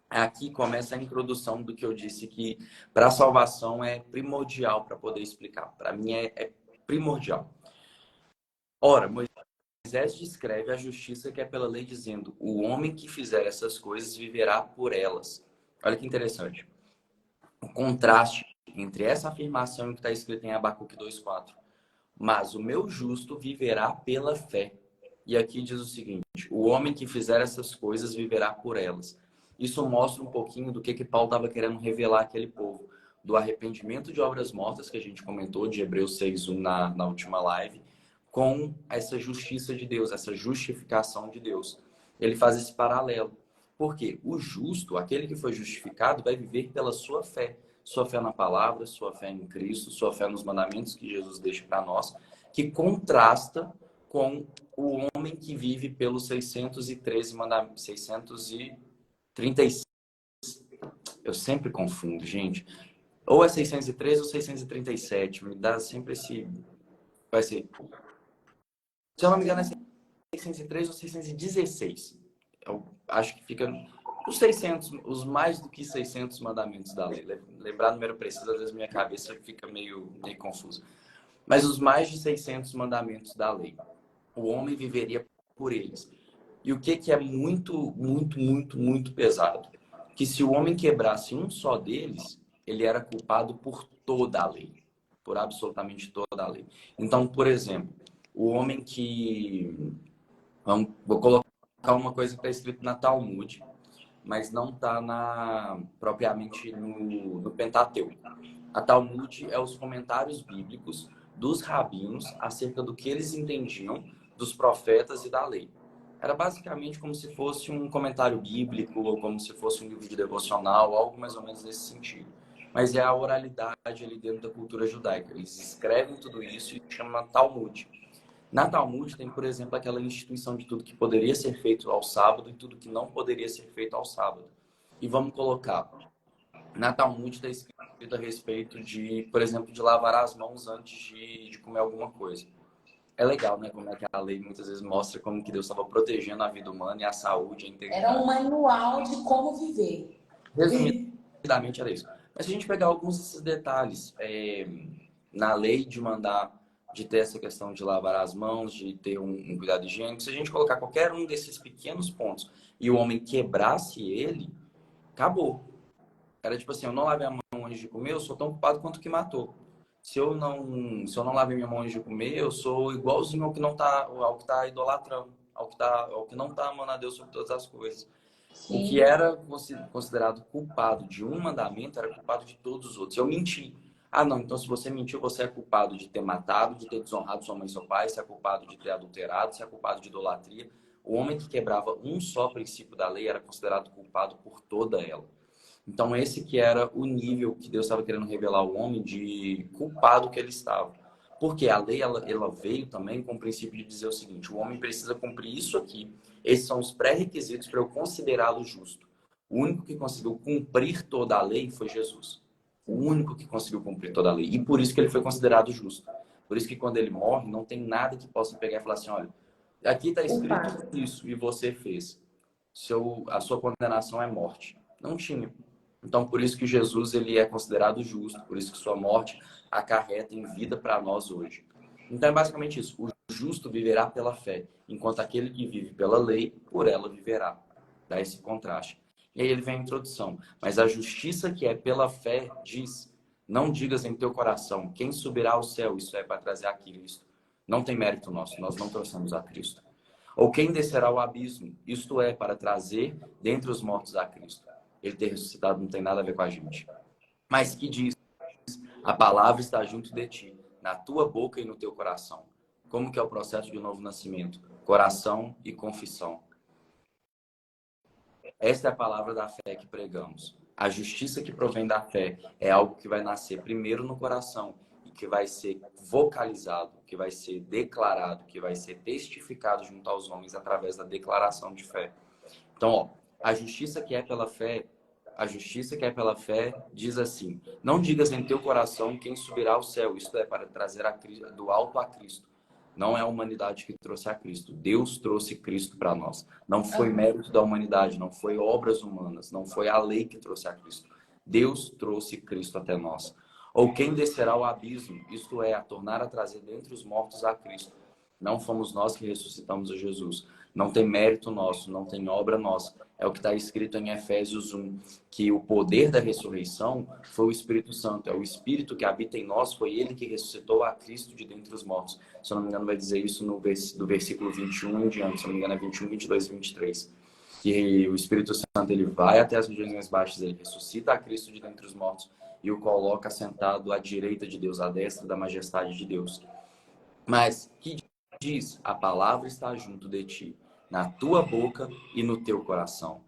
Aqui começa a introdução do que eu disse que para a salvação é primordial para poder explicar. Para mim é primordial. Ora, Moisés descreve a justiça que é pela lei, dizendo: o homem que fizer essas coisas viverá por elas. Olha que interessante. O contraste entre essa afirmação e o que está escrito em Abacuque 2,4. Mas o meu justo viverá pela fé. E aqui diz o seguinte: o homem que fizer essas coisas viverá por elas. Isso mostra um pouquinho do que Paulo estava querendo revelar àquele povo. Do arrependimento de obras mortas, que a gente comentou, de Hebreus 6:1 na última live, com essa justiça de Deus, essa justificação de Deus. Ele faz esse paralelo. Porque o justo, aquele que foi justificado, vai viver pela sua fé. Sua fé na palavra, sua fé em Cristo, sua fé nos mandamentos que Jesus deixa para nós, que contrasta com o homem que vive pelos 613 mandamentos, 636. Eu sempre confundo, gente. Ou é 613 ou 637. Me dá sempre esse. Vai ser. Se eu não me engano, é 603 ou 616. Eu acho que fica os 600, os mais do que 600 mandamentos da lei. Lembrar o número preciso, às vezes minha cabeça fica meio confusa. Mas os mais de 600 mandamentos da lei. O homem viveria por eles. E o que é muito pesado? Que se o homem quebrasse um só deles, ele era culpado por toda a lei. Por absolutamente toda a lei. Então, por exemplo, o homem que vou colocar uma coisa que está escrito na Talmud, mas não está propriamente no Pentateuco. A Talmud é os comentários bíblicos dos rabinos acerca do que eles entendiam dos profetas e da lei. Era basicamente como se fosse um comentário bíblico ou como se fosse um livro de devocional, algo mais ou menos nesse sentido. Mas é a oralidade ali dentro da cultura judaica. Eles escrevem tudo isso e chamam Talmud. Na Talmud tem, por exemplo, aquela instituição de tudo que poderia ser feito ao sábado e tudo que não poderia ser feito ao sábado. E vamos colocar, na Talmud está escrito a respeito de, por exemplo, de lavar as mãos antes de comer alguma coisa. É legal, né? Como é que a lei muitas vezes mostra como que Deus estava protegendo a vida humana e a saúde, a Era um integridade. manual de como viver. Resumidamente era isso. Mas se a gente pegar alguns desses detalhes, na lei de mandar, de ter essa questão de lavar as mãos, de ter um cuidado higiênico, se a gente colocar qualquer um desses pequenos pontos e o homem quebrasse ele, acabou. Era tipo assim, eu não lavei a mão antes de comer, eu sou tão culpado quanto o que matou. Se eu não lavei minha mão antes de comer, eu sou igualzinho ao que tá idolatrando, ao que não tá amando a Deus sobre todas as coisas. O que Sim, era considerado culpado de um mandamento era culpado de todos os outros. Eu menti. Ah, não, então se você mentiu, você é culpado de ter matado, de ter desonrado sua mãe e seu pai, você é culpado de ter adulterado, você é culpado de idolatria. O homem que quebrava um só princípio da lei era considerado culpado por toda ela. Então, esse que era o nível que Deus estava querendo revelar ao homem de culpado que ele estava. Porque a lei, ela veio também com o princípio de dizer o seguinte: o homem precisa cumprir isso aqui. Esses são os pré-requisitos para eu considerá-lo justo. O único que conseguiu cumprir toda a lei foi Jesus. O único que conseguiu cumprir toda a lei. E por isso que ele foi considerado justo. Por isso que quando ele morre, não tem nada que possa pegar e falar assim: olha, aqui está escrito culpado. isso e você fez. A sua condenação é morte. Não tinha. Então, por isso que Jesus ele é considerado justo, por isso que sua morte acarreta em vida para nós hoje. Então, é basicamente isso. O justo viverá pela fé, enquanto aquele que vive pela lei, por ela viverá. Dá esse contraste. E aí ele vem a introdução. Mas a justiça que é pela fé diz: não digas em teu coração, quem subirá ao céu? Isso é para trazer a Cristo. Não tem mérito nosso, nós não trouxemos a Cristo. Ou quem descerá ao abismo? Isto é, para trazer dentre os mortos a Cristo. Ele ter ressuscitado não tem nada a ver com a gente. Mas que diz: a palavra está junto de ti, na tua boca e no teu coração. Como que é o processo de novo nascimento? Coração e confissão. Esta é a palavra da fé que pregamos. A justiça que provém da fé é algo que vai nascer primeiro no coração que vai ser vocalizado, que vai ser declarado, que vai ser testificado junto aos homens através da declaração de fé. Então, ó, a justiça que é pela fé, a justiça que é pela fé diz assim: não digas em teu coração quem subirá ao céu, isto é, para trazer do alto a Cristo. Não é a humanidade que trouxe a Cristo. Deus trouxe Cristo para nós. Não foi mérito da humanidade, não foi obras humanas, não foi a lei que trouxe a Cristo. Deus trouxe Cristo até nós. Ou quem descerá ao abismo, isto é, a tornar a trazer dentre os mortos a Cristo. Não fomos nós que ressuscitamos a Jesus. Não tem mérito nosso, não tem obra nossa. É o que está escrito em Efésios 1, que o poder da ressurreição foi o Espírito Santo. É o Espírito que habita em nós, foi ele que ressuscitou a Cristo de dentre os mortos. Se eu não me engano, vai dizer isso do versículo 21 em diante. Se eu não me engano, é 21, 22 e 23. Que o Espírito Santo ele vai até as regiões mais baixas, ele ressuscita a Cristo de dentre os mortos e o coloca sentado à direita de Deus, à destra da majestade de Deus. Mas que diz: a palavra está junto de ti, na tua boca e no teu coração.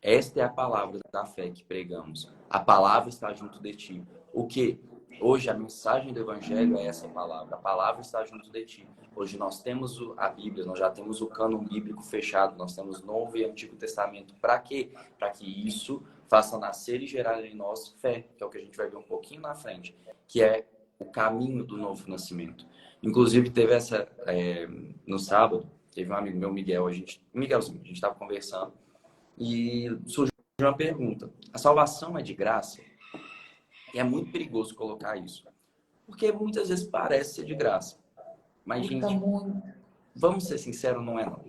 Esta é a palavra da fé que pregamos. A palavra está junto de ti. O que? Hoje a mensagem do Evangelho é essa palavra. A palavra está junto de ti. Hoje nós temos a Bíblia, nós já temos o cânon bíblico fechado, nós temos Novo e Antigo Testamento. Para quê? Para que isso faça nascer e gerar em nós fé, que é o que a gente vai ver um pouquinho na frente, que é o caminho do novo nascimento. Inclusive, teve no sábado, teve um amigo meu, Miguelzinho, a gente estava conversando e surgiu uma pergunta: a salvação é de graça? E é muito perigoso colocar isso, porque muitas vezes parece ser de graça. Mas, gente, vamos ser sinceros, não é não.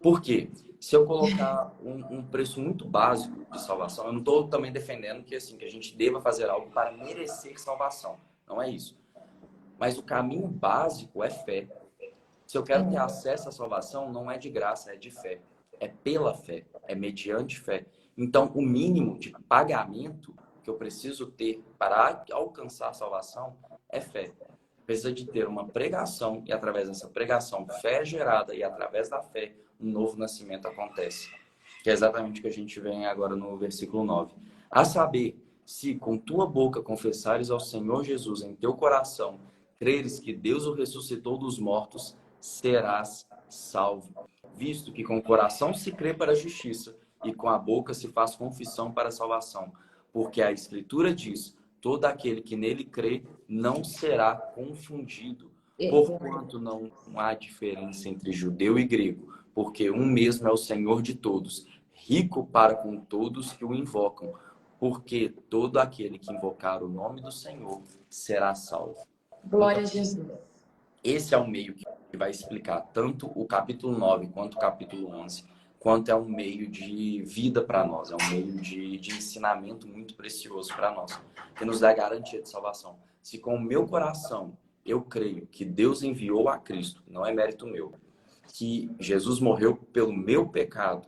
Por quê? Se eu colocar um preço muito básico de salvação, eu não estou também defendendo que, assim, que a gente deva fazer algo para merecer salvação. Não é isso. Mas o caminho básico é fé. Se eu quero ter acesso à salvação, não é de graça, é de fé. É pela fé, é mediante fé. Então, o mínimo de pagamento que eu preciso ter para alcançar a salvação é fé. Precisa de ter uma pregação e, através dessa pregação, fé é gerada e, através da fé, um novo nascimento acontece. Que é exatamente o que a gente vê agora no versículo 9. A saber, se com tua boca confessares ao Senhor Jesus em teu coração, creres que Deus o ressuscitou dos mortos, serás salvo. Visto que com o coração se crê para a justiça e com a boca se faz confissão para a salvação. Porque a Escritura diz: todo aquele que nele crê não será confundido. Porquanto não há diferença entre judeu e grego, porque um mesmo é o Senhor de todos, rico para com todos que o invocam. Porque todo aquele que invocar o nome do Senhor será salvo. Glória a Jesus. Esse é o meio que vai explicar tanto o capítulo 9 quanto o capítulo 11, quanto é um meio de vida para nós, é um meio de ensinamento muito precioso para nós, que nos dá garantia de salvação. Se com o meu coração eu creio que Deus enviou a Cristo, não é mérito meu, que Jesus morreu pelo meu pecado,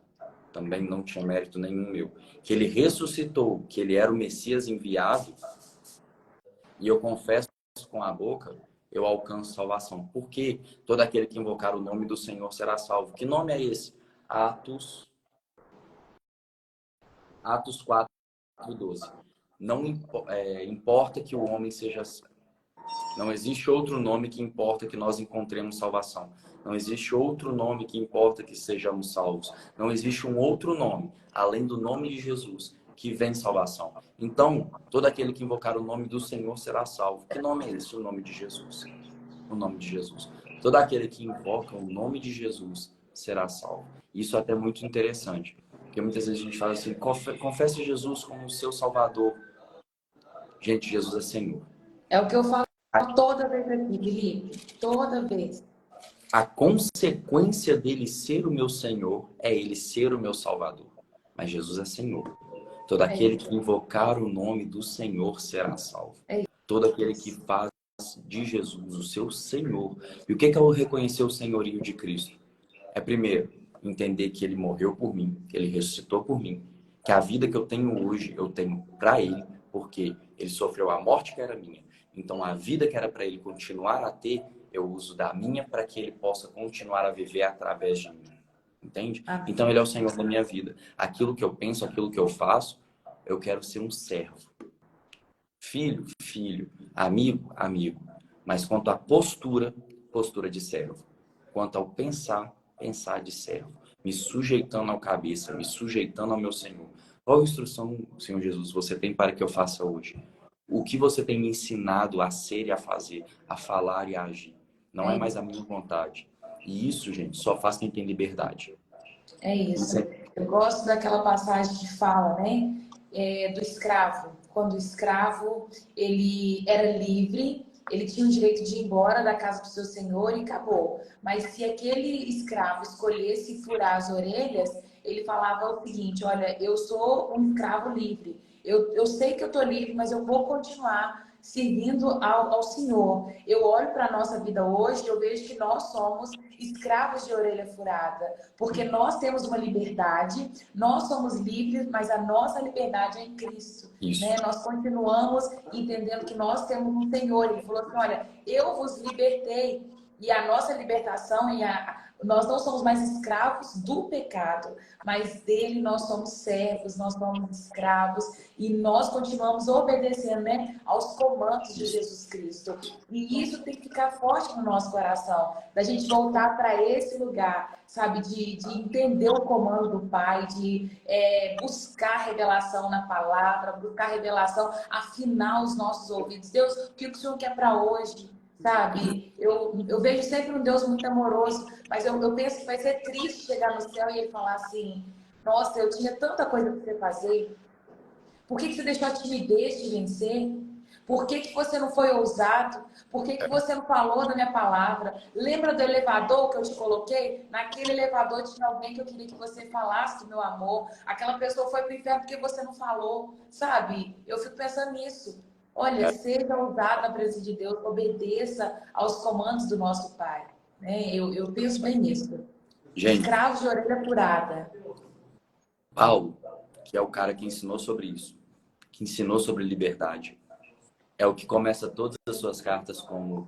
também não tinha mérito nenhum meu, que ele ressuscitou, que ele era o Messias enviado, e eu confesso com a boca, eu alcanço salvação. Porque todo aquele que invocar o nome do Senhor será salvo. Que nome é esse? Atos 4:12. Não importa que o homem seja... Não existe outro nome que importa que nós encontremos salvação. Não existe outro nome que importa que sejamos salvos. Não existe um outro nome, além do nome de Jesus, que vem salvação. Então, todo aquele que invocar o nome do Senhor será salvo. Que nome é esse? O nome de Jesus. O nome de Jesus. Todo aquele que invoca o nome de Jesus será salvo. Isso é até muito interessante. Porque muitas vezes a gente fala assim: confesse Jesus como o seu Salvador. Gente, Jesus é Senhor. É o que eu falo toda vez aqui, Felipe. Toda vez. A consequência dele ser o meu Senhor é ele ser o meu Salvador. Mas Jesus é Senhor. Todo aquele que invocar o nome do Senhor será salvo. Todo aquele que faz de Jesus o seu Senhor. E o que é o reconhecer o senhorio de Cristo? É, primeiro, entender que ele morreu por mim, que ele ressuscitou por mim, que a vida que eu tenho hoje, eu tenho para ele, porque ele sofreu a morte que era minha. Então, a vida que era para ele continuar a ter, eu uso da minha para que ele possa continuar a viver através de mim. Entende? Então, ele é o Senhor da minha vida. Aquilo que eu penso, aquilo que eu faço, eu quero ser um servo. Filho, filho. Amigo, amigo. Mas quanto à postura, postura de servo. Quanto ao pensar, pensar de servo. Me sujeitando ao cabeça, me sujeitando ao meu Senhor. Qual instrução, Senhor Jesus, você tem para que eu faça hoje? O que você tem me ensinado a ser e a fazer, a falar e a agir? Não é É mais a isso. minha vontade. E isso, gente, só faz quem tem liberdade. É Isso isso. é... Eu gosto daquela passagem que fala, né, do escravo. Quando o escravo ele era livre, ele tinha o direito de ir embora da casa do seu senhor e acabou. Mas se aquele escravo escolhesse furar as orelhas, ele falava o seguinte: olha, eu sou um escravo livre. Eu sei que eu estou livre, mas eu vou continuar servindo ao Senhor. Eu olho para a nossa vida hoje e eu vejo que nós somos escravos de orelha furada, porque nós temos uma liberdade, nós somos livres, mas a nossa liberdade é em Cristo, Isso. né? Nós continuamos entendendo que nós temos um Senhor. Ele falou assim: olha, eu vos libertei. E a nossa libertação nós não somos mais escravos do pecado, mas dele nós somos servos, nós somos escravos e nós continuamos obedecendo, né, aos comandos de Jesus Cristo. E isso tem que ficar forte no nosso coração, da gente voltar para esse lugar, sabe, de entender o comando do Pai, de buscar revelação na palavra, buscar revelação, afinar os nossos ouvidos. Deus, o que o Senhor quer para hoje? Sabe, eu vejo sempre um Deus muito amoroso, mas eu penso que vai ser triste chegar no céu e ele falar assim: nossa, eu tinha tanta coisa para você fazer, por que você deixou a timidez te vencer? Por que você não foi ousado? Por que você não falou da minha palavra? Lembra do elevador que eu te coloquei? Naquele elevador tinha alguém que eu queria que você falasse do meu amor. Aquela pessoa foi para o inferno porque você não falou, sabe? Eu fico pensando nisso. Olha, seja ousado na presença de Deus, obedeça aos comandos do nosso Pai. Né? Eu penso bem nisso. Gente, Escravos de orelha furada. Paulo, que é o cara que ensinou sobre isso, que ensinou sobre liberdade, é o que começa todas as suas cartas como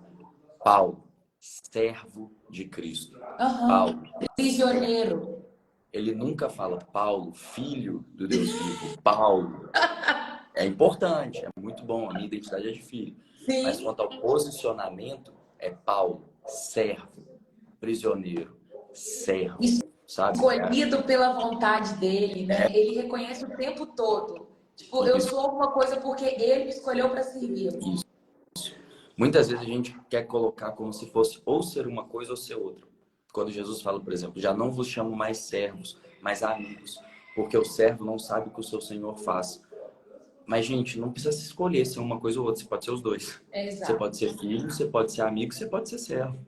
Paulo, servo de Cristo. Aham. Paulo, Prisioneiro. ele nunca fala Paulo, filho do Deus vivo. Paulo. É importante, é muito bom, a minha identidade é de filho. Mas Sim. quanto ao posicionamento, é Paulo, servo, prisioneiro, servo, sabe? Escolhido pela vontade dele, né? Ele reconhece o tempo todo. Tipo, eu Isso, sou alguma coisa porque ele me escolheu para servi-lo. isso. Muitas vezes a gente quer colocar como se fosse ou ser uma coisa ou ser outra. Quando Jesus fala, por exemplo, já não vos chamo mais servos, mas amigos, porque o servo não sabe o que o seu Senhor faz. Mas, gente, não precisa se escolher ser uma coisa ou outra, você pode ser os dois. Você Exato. pode ser filho, você pode ser amigo, você pode ser servo.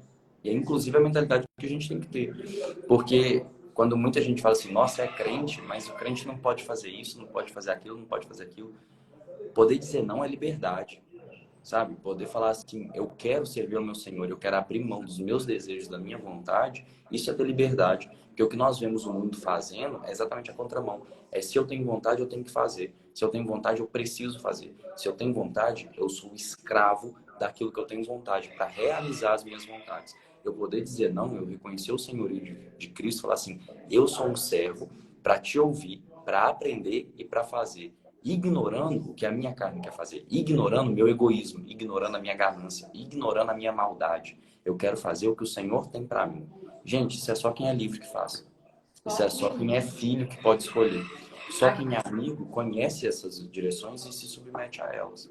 E é inclusive a mentalidade que a gente tem que ter. Porque quando muita gente fala assim, nossa, é crente, mas o crente não pode fazer isso, não pode fazer aquilo, não pode fazer aquilo. Poder dizer não é liberdade, sabe? Poder falar assim, eu quero servir ao meu Senhor, eu quero abrir mão dos meus desejos, da minha vontade, isso é ter liberdade. Porque o que nós vemos o mundo fazendo é exatamente a contramão. É se eu tenho vontade, eu tenho que fazer. Se eu tenho vontade, eu preciso fazer. Se eu tenho vontade, eu sou escravo daquilo que eu tenho vontade, para realizar as minhas vontades. Eu poder dizer não, eu reconhecer o senhorio de Cristo, falar assim, eu sou um servo para te ouvir, para aprender e para fazer, ignorando o que a minha carne quer fazer, ignorando o meu egoísmo, ignorando a minha ganância, ignorando a minha maldade. Eu quero fazer o que o Senhor tem para mim. Gente, isso é só quem é livre que faz. Isso Só é só quem é que filho que pode escolher. Só quem é a- amigo conhece essas direções e se submete a elas.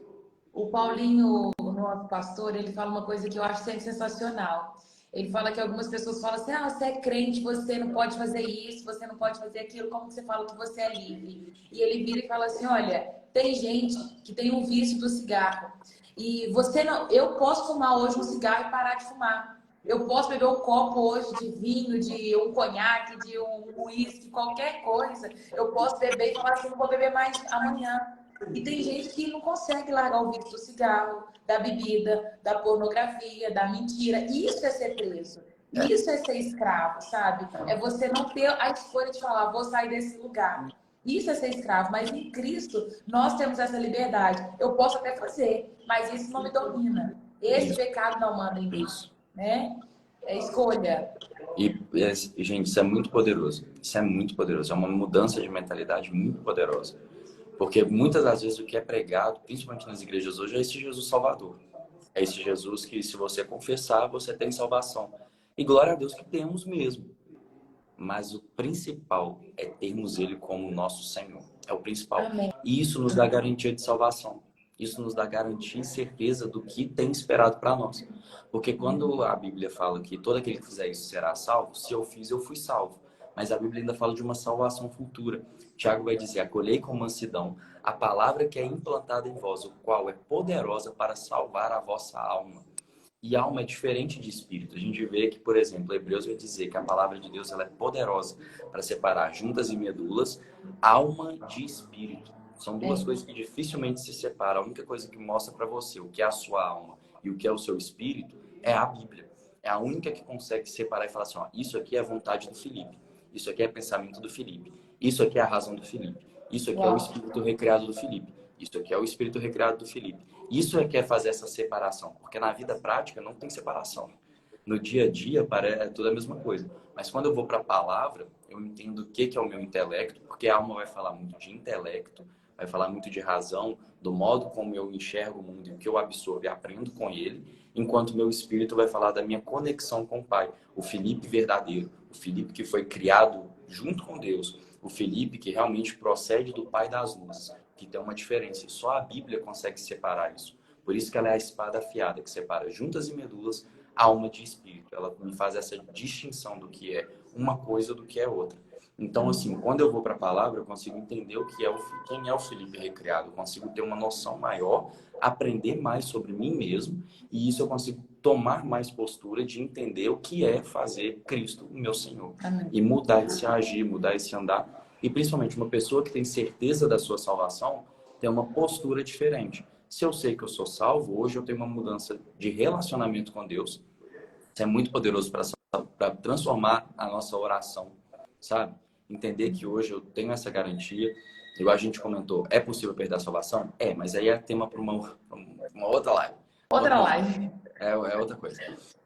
o Paulinho, o nosso pastor, ele fala uma coisa que eu acho sempre sensacional. Ele fala que algumas pessoas falam assim: ah, você é crente, você não pode fazer isso, você não pode fazer aquilo, como que você fala que você é livre? E ele vira e fala assim: olha, tem gente que tem um vício do cigarro. E você não, eu posso fumar hoje um cigarro e parar de fumar. Eu posso beber um copo hoje de vinho, de um conhaque, de um uísque, qualquer coisa. Eu posso beber e falar assim: não vou beber mais amanhã. E tem gente que não consegue largar o vício do cigarro, da bebida, da pornografia, da mentira. Isso é ser preso. Isso é ser escravo, sabe? É você não ter a escolha de falar, vou sair desse lugar. Isso é ser escravo. Mas em Cristo, nós temos essa liberdade. Eu posso até fazer, mas isso não me domina. Esse Isso, pecado não manda em mim, isso. né? É escolha. Gente, isso é muito poderoso. Isso é muito poderoso. É uma mudança de mentalidade muito poderosa. Porque muitas das vezes o que é pregado, principalmente nas igrejas hoje, é esse Jesus Salvador. É esse Jesus que, se você confessar, você tem salvação. E glória a Deus que temos mesmo. Mas o principal é termos Ele como nosso Senhor. É o principal. Amém. E isso nos dá garantia de salvação. Isso nos dá garantia e certeza do que tem esperado para nós. Porque quando a Bíblia fala que todo aquele que fizer isso será salvo, se eu fiz, eu fui salvo. Mas a Bíblia ainda fala de uma salvação futura. Tiago vai dizer: acolhei com mansidão a palavra que é implantada em vós, o qual é poderosa para salvar a vossa alma. E alma é diferente de espírito. A gente vê que, por exemplo, Hebreus vai dizer que a palavra de Deus ela é poderosa para separar juntas e medulas, alma de espírito. São duas coisas que dificilmente se separam. A única coisa que mostra para você o que é a sua alma e o que é o seu espírito é a Bíblia. É a única que consegue separar e falar assim: ó, isso aqui é a vontade do Felipe. Isso aqui é pensamento do Felipe. Isso aqui é a razão do Felipe. Isso aqui é o espírito recriado do Felipe. Isso aqui é o espírito recriado do Felipe. Isso é que é fazer essa separação, porque na vida prática não tem separação. No dia a dia é tudo a mesma coisa. Mas quando eu vou para a palavra, eu entendo o que é o meu intelecto, porque a alma vai falar muito de intelecto, vai falar muito de razão, do modo como eu enxergo o mundo e o que eu absorvo e aprendo com ele, enquanto o meu espírito vai falar da minha conexão com o Pai. O Felipe verdadeiro, o Felipe que foi criado junto com Deus, o Felipe que realmente procede do Pai das luzes, que tem uma diferença. E só a Bíblia consegue separar isso. Por isso que ela é a espada afiada, que separa juntas e medulas, alma de espírito. Ela me faz essa distinção do que é uma coisa do que é outra. Então, assim, quando eu vou para a palavra, eu consigo entender o que é quem é o Felipe recriado. Eu consigo ter uma noção maior, aprender mais sobre mim mesmo, e isso eu consigo tomar mais postura de entender o que é fazer Cristo o meu Senhor. Amém. E mudar esse agir, mudar esse andar. E principalmente uma pessoa que tem certeza da sua salvação tem uma postura diferente. Se eu sei que eu sou salvo, hoje eu tenho uma mudança de relacionamento com Deus. Isso é muito poderoso para transformar a nossa oração, sabe? Entender que hoje eu tenho essa garantia. Igual a gente comentou, é possível perder a salvação? É, mas aí é tema para uma outra live. Outra live. É outra coisa.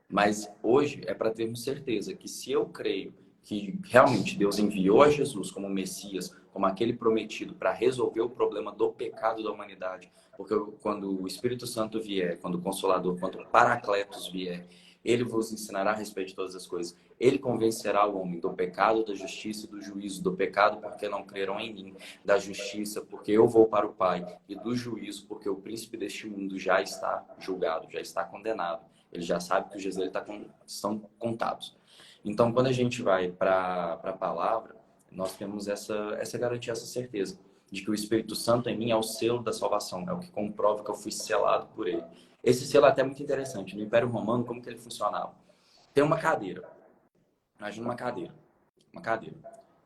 Mas hoje é para termos certeza que se eu creio que realmente Deus enviou a Jesus como Messias, como aquele prometido para resolver o problema do pecado da humanidade, porque quando o Espírito Santo vier, quando o Consolador, quando o Paracletos vier, ele vos ensinará a respeito de todas as coisas. Ele convencerá o homem do pecado, da justiça e do juízo. Do pecado, porque não creram em mim. Da justiça, porque eu vou para o Pai. E do juízo, porque o príncipe deste mundo já está julgado, já está condenado. Ele já sabe que os dias dele estão contados. Então, quando a gente vai para a palavra, nós temos essa garantia, essa certeza de que o Espírito Santo em mim é o selo da salvação, é o que comprova que eu fui selado por ele. Esse selo é até muito interessante. No Império Romano, como que ele funcionava? Tem uma cadeira. Imagina uma cadeira.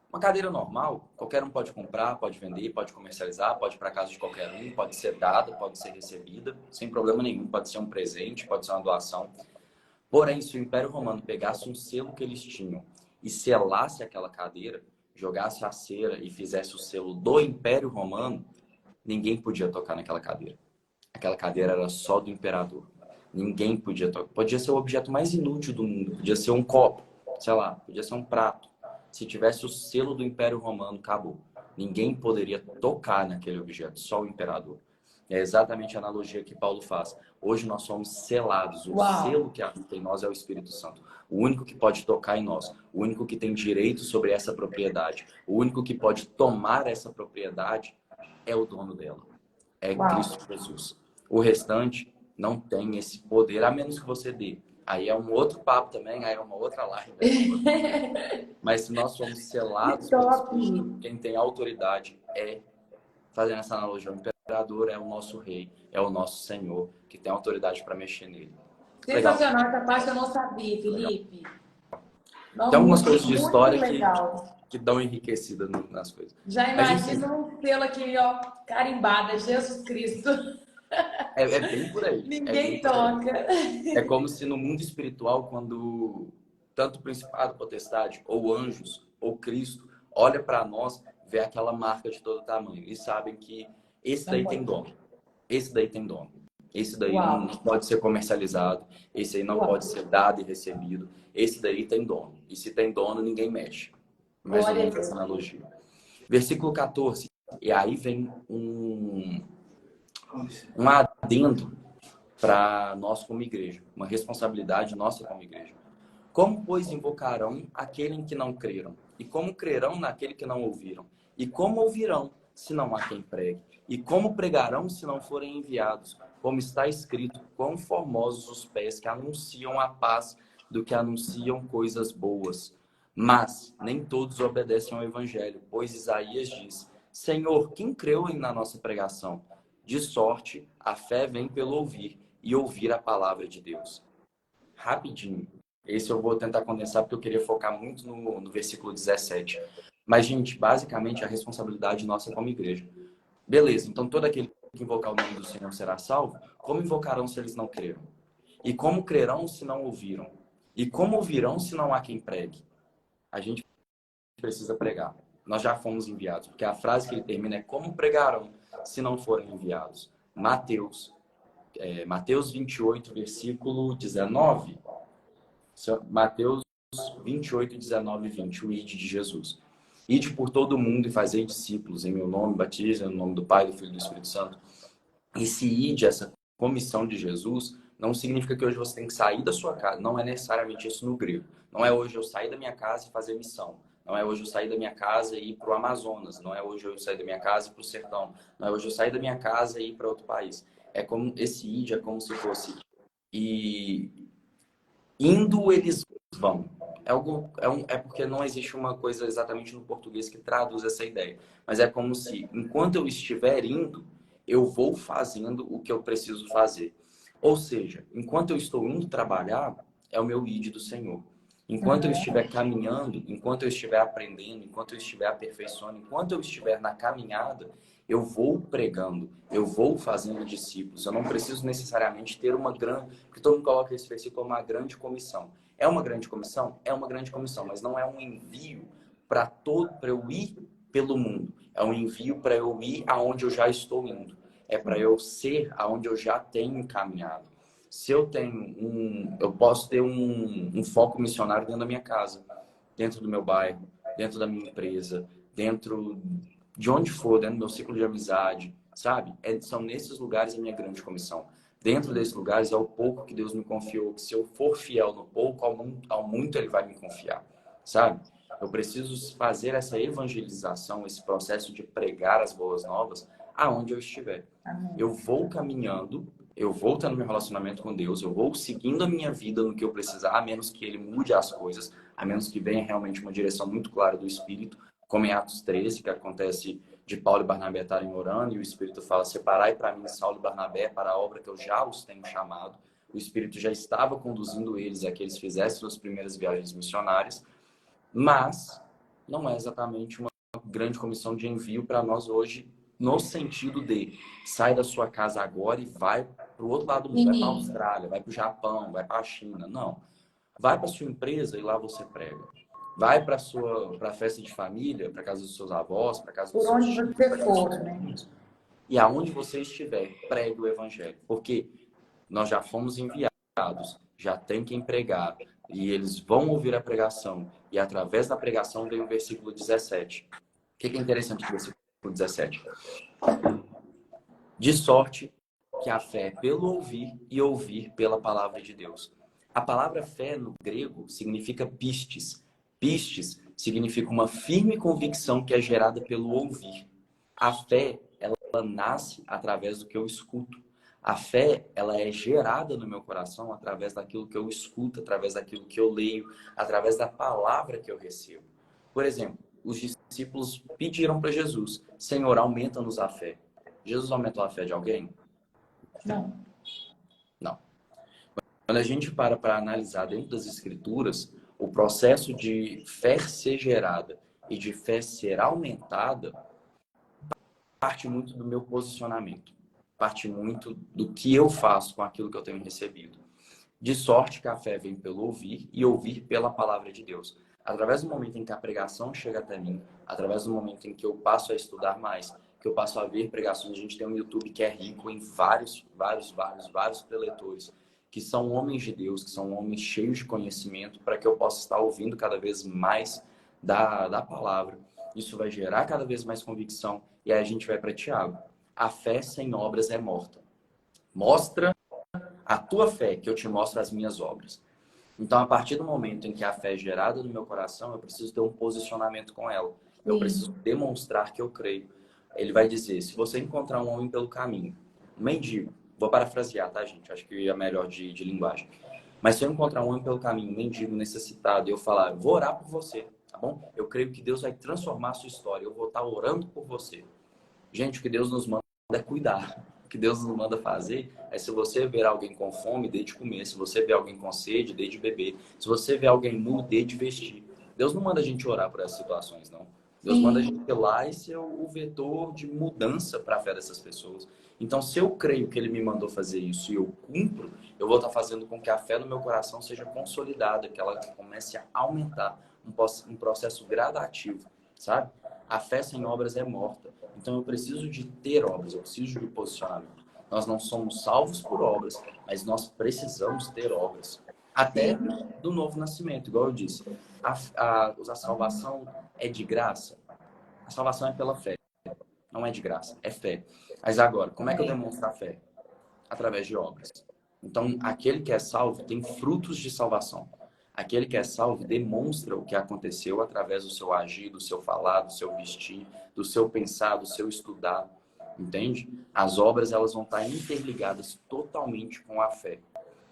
Uma cadeira normal, qualquer um pode comprar, pode vender, pode comercializar, pode ir para casa de qualquer um, pode ser dada, pode ser recebida, sem problema nenhum. Pode ser um presente, pode ser uma doação. Porém, se o Império Romano pegasse um selo que eles tinham e selasse aquela cadeira, jogasse a cera e fizesse o selo do Império Romano, ninguém podia tocar naquela cadeira. Aquela cadeira era só do imperador. Ninguém podia tocar. Podia ser o objeto mais inútil do mundo. Podia ser um copo, sei lá, podia ser um prato. Se tivesse o selo do Império Romano, acabou. Ninguém poderia tocar naquele objeto, só o imperador. É exatamente a analogia que Paulo faz. Hoje nós somos selados. O selo que habita em nós é o Espírito Santo. O único que pode tocar em nós. O único que tem direito sobre essa propriedade. O único que pode tomar essa propriedade é o dono dela. É Cristo Jesus. O restante não tem esse poder, a menos que você dê. Aí é um outro papo também, aí é uma outra live. Mas se nós somos selados pelo Espírito, quem tem autoridade é, fazendo essa analogia, o imperador é o nosso rei, é o nosso Senhor, que tem autoridade para mexer nele. Sensacional, essa parte eu não sabia, Felipe. Não, tem algumas coisas de história que dão enriquecida nas coisas. Já imagina um selo aqui, ó, carimbada, Jesus Cristo. É bem por aí. Ninguém toca. É como se no mundo espiritual, quando tanto o principado, potestade, ou anjos, ou Cristo, olha para nós, vê aquela marca de todo tamanho e sabem que esse daí tem dono. Esse daí tem dono. Esse daí não pode ser comercializado. Esse aí não pode ser dado e recebido. Esse daí tem dono. E se tem dono, ninguém mexe. Mais ou menos essa analogia. Versículo 14 E aí vem um adendo para nós como igreja, uma responsabilidade nossa como igreja. Como, pois, invocarão aquele em que não creram? E como crerão naquele que não ouviram? E como ouvirão, se não há quem pregue? E como pregarão, se não forem enviados? Como está escrito, quão formosos os pés que anunciam a paz do que anunciam coisas boas. Mas nem todos obedecem ao evangelho, pois Isaías diz, Senhor, quem creu na nossa pregação? De sorte, a fé vem pelo ouvir, e ouvir a palavra de Deus. Rapidinho. Esse eu vou tentar condensar porque eu queria focar muito no versículo 17. Mas, gente, basicamente a responsabilidade nossa como igreja. Beleza, então todo aquele que invocar o nome do Senhor será salvo. Como invocarão se eles não creram? E como crerão se não ouviram? E como ouvirão se não há quem pregue? A gente precisa pregar. Nós já fomos enviados, porque a frase que ele termina é como pregarão se não forem enviados. Mateus 28, versículo 19. Mateus 28, 19 e 20, o ide de Jesus. Ide por todo o mundo e fazei discípulos em meu nome, batiza no nome do Pai, do Filho e do Espírito Santo. Esse ide, essa comissão de Jesus, não significa que hoje você tem que sair da sua casa. Não é necessariamente isso no grego. Não é hoje eu sair da minha casa e fazer missão. Não é hoje eu sair da minha casa e ir para o Amazonas. Não é hoje eu sair da minha casa e ir para o sertão. Não é hoje eu sair da minha casa e ir para outro país. É como esse ide é como se fosse e indo eles vão. É porque não existe uma coisa exatamente no português que traduz essa ideia. Mas é como se, enquanto eu estiver indo, eu vou fazendo o que eu preciso fazer. Ou seja, enquanto eu estou indo trabalhar, é o meu id do Senhor. Enquanto eu estiver caminhando, enquanto eu estiver aprendendo, enquanto eu estiver aperfeiçoando, enquanto eu estiver na caminhada, eu vou pregando, eu vou fazendo discípulos. Eu não preciso necessariamente ter uma grande... Porque todo mundo coloca esse versículo como uma grande comissão. É uma grande comissão? É uma grande comissão, mas não é um envio para eu ir pelo mundo. É um envio para eu ir aonde eu já estou indo. É para eu ser aonde eu já tenho caminhado. Se eu tenho eu posso ter um foco missionário dentro da minha casa, dentro do meu bairro, dentro da minha empresa, dentro de onde for, dentro do meu ciclo de amizade, sabe? São nesses lugares a minha grande comissão. Dentro desses lugares é o pouco que Deus me confiou, que se eu for fiel no pouco, ao muito Ele vai me confiar, sabe? Eu preciso fazer essa evangelização, esse processo de pregar as boas novas aonde eu estiver. Amém. Eu vou caminhando, eu vou tendo meu relacionamento com Deus, eu vou seguindo a minha vida no que eu precisar, a menos que Ele mude as coisas, a menos que venha realmente uma direção muito clara do Espírito, como em Atos 13, que acontece de Paulo e Barnabé estarem orando, e o Espírito fala, separai para mim Saulo e Barnabé para a obra que eu já os tenho chamado. O Espírito já estava conduzindo eles a que eles fizessem suas primeiras viagens missionárias, mas não é exatamente uma grande comissão de envio para nós hoje, no sentido de sai da sua casa agora e vai para o outro lado do mundo, vai para a Austrália, vai para o Japão, vai para a China. Não. Vai para sua empresa e lá você prega. Vai para a festa de família, para casa dos seus avós, para casa dos seus tios. Por onde você for, né? E aonde você estiver, pregue o evangelho. Porque nós já fomos enviados, já tem quem pregar, e eles vão ouvir a pregação. E através da pregação vem o versículo 17. O que é interessante no versículo 17? De sorte que a fé é pelo ouvir e ouvir pela palavra de Deus. A palavra fé no grego significa pistes. Pistes significa uma firme convicção que é gerada pelo ouvir. A fé, ela nasce através do que eu escuto. A fé, ela é gerada no meu coração através daquilo que eu escuto, através daquilo que eu leio, através da palavra que eu recebo. Por exemplo, os discípulos pediram para Jesus, Senhor, aumenta-nos a fé. Jesus aumentou a fé de alguém? Não. Não. Quando a gente para analisar dentro das Escrituras, o processo de fé ser gerada e de fé ser aumentada parte muito do meu posicionamento. Parte muito do que eu faço com aquilo que eu tenho recebido. De sorte que a fé vem pelo ouvir e ouvir pela palavra de Deus. Através do momento em que a pregação chega até mim, através do momento em que eu passo a estudar mais, que eu passo a ver pregações, a gente tem um YouTube que é rico em vários preletores, que são homens de Deus, que são homens cheios de conhecimento, para que eu possa estar ouvindo cada vez mais da palavra. Isso vai gerar cada vez mais convicção. E aí a gente vai para Tiago. A fé sem obras é morta. Mostra a tua fé, que eu te mostro as minhas obras. Então, a partir do momento em que a fé é gerada no meu coração, eu preciso ter um posicionamento com ela. Eu preciso demonstrar que eu creio. Ele vai dizer, se você encontrar um homem pelo caminho, um mendigo, vou parafrasear, tá, gente? Acho que é melhor de linguagem. Mas se eu encontrar um homem pelo caminho, um mendigo necessitado, e eu falar, eu vou orar por você, tá bom? Eu creio que Deus vai transformar a sua história. Eu vou estar orando por você. Gente, o que Deus nos manda é cuidar. O que Deus nos manda fazer é, se você ver alguém com fome, dê de comer. Se você ver alguém com sede, dê de beber. Se você ver alguém nu, dê de vestir. Deus não manda a gente orar por essas situações, não. Deus manda a gente ir lá e ser o vetor de mudança para a fé dessas pessoas. Então, se eu creio que Ele me mandou fazer isso e eu cumpro, eu vou estar fazendo com que a fé no meu coração seja consolidada, que ela comece a aumentar, um processo gradativo, sabe? A fé sem obras é morta. Então eu preciso de ter obras, eu preciso de posicionamento. Nós não somos salvos por obras, mas nós precisamos ter obras. Até do novo nascimento, igual eu disse. A salvação é de graça? A salvação é pela fé. Não é de graça, é fé. Mas agora, como é que eu demonstro a fé? Através de obras. Então, aquele que é salvo tem frutos de salvação. Aquele que é salvo demonstra o que aconteceu através do seu agir, do seu falar, do seu vestir, do seu pensar, do seu estudar. Entende? As obras, elas vão estar interligadas totalmente com a fé.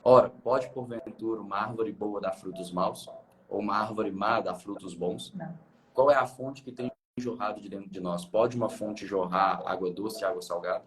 Ora, pode porventura uma árvore boa dar frutos maus? Ou uma árvore má dar frutos bons? Não. Qual é a fonte que tem jorrado de dentro de nós? Pode uma fonte jorrar água doce e água salgada?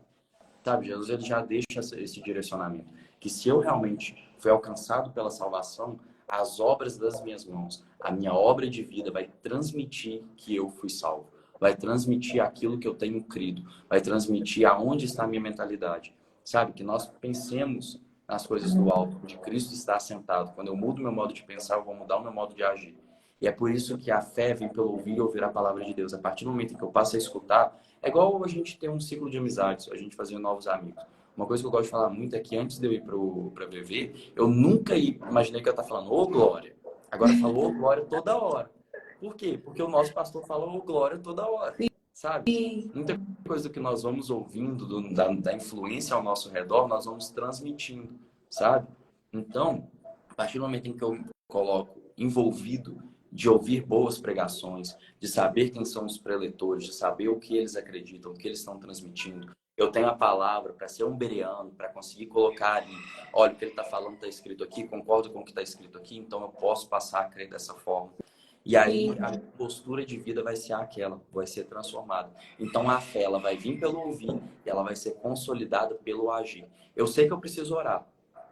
Sabe, Jesus ele já deixa esse direcionamento. Que se eu realmente fui alcançado pela salvação, as obras das minhas mãos, a minha obra de vida vai transmitir que eu fui salvo. Vai transmitir aquilo que eu tenho crido. Vai transmitir aonde está a minha mentalidade. Sabe, que nós pensemos nas coisas do alto, onde Cristo está assentado. Quando eu mudo meu modo de pensar, eu vou mudar o meu modo de agir. E é por isso que a fé vem pelo ouvir e ouvir a palavra de Deus. A partir do momento em que eu passo a escutar, é igual a gente ter um ciclo de amizades, a gente fazer novos amigos. Uma coisa que eu gosto de falar muito é que antes de eu ir para VV, eu nunca imaginei que eu ia estar falando, ô Glória. Agora falou ô Glória toda hora. Por quê? Porque o nosso pastor fala ô Glória toda hora, sabe? Muita coisa que nós vamos ouvindo da influência ao nosso redor, nós vamos transmitindo, sabe? Então, a partir do momento em que eu coloco envolvido de ouvir boas pregações, de saber quem são os preletores, de saber o que eles acreditam, o que eles estão transmitindo. Eu tenho a palavra para ser um bereano, para conseguir colocar ali, olha, o que ele está falando está escrito aqui, concordo com o que está escrito aqui, então eu posso passar a crer dessa forma. E aí a postura de vida vai ser aquela, vai ser transformada. Então a fé ela vai vir pelo ouvir e ela vai ser consolidada pelo agir. Eu sei que eu preciso orar.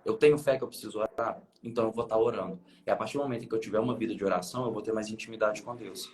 Eu tenho fé que eu preciso orar, então eu vou estar orando. E a partir do momento em que eu tiver uma vida de oração, eu vou ter mais intimidade com Deus.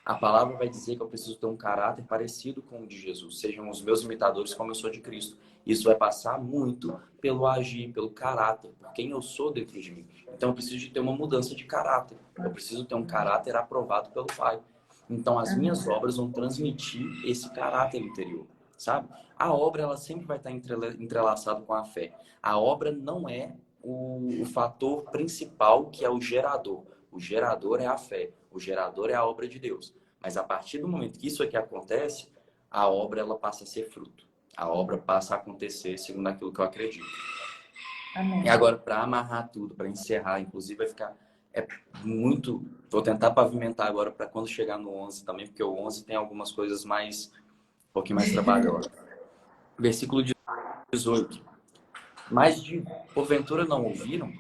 A palavra vai dizer que eu preciso ter um caráter parecido com o de Jesus. Sejam os meus imitadores como eu sou de Cristo. Isso vai passar muito pelo agir, pelo caráter, por quem eu sou dentro de mim. Então eu preciso de ter uma mudança de caráter. Eu preciso ter um caráter aprovado pelo Pai. Então as minhas obras vão transmitir esse caráter interior, sabe? A obra ela sempre vai estar entrelaçada com a fé. A obra não é o fator principal que é o gerador. O gerador é a fé. O gerador é a obra de Deus. Mas a partir do momento que isso aqui acontece, a obra ela passa a ser fruto. A obra passa a acontecer segundo aquilo que eu acredito. Amém. E agora, para amarrar tudo, para encerrar, inclusive vai ficar muito... Vou tentar pavimentar agora para quando chegar no 11 também, porque o 11 tem algumas coisas mais... um pouquinho mais trabalhosas. Versículo 18. Mas porventura não ouviram?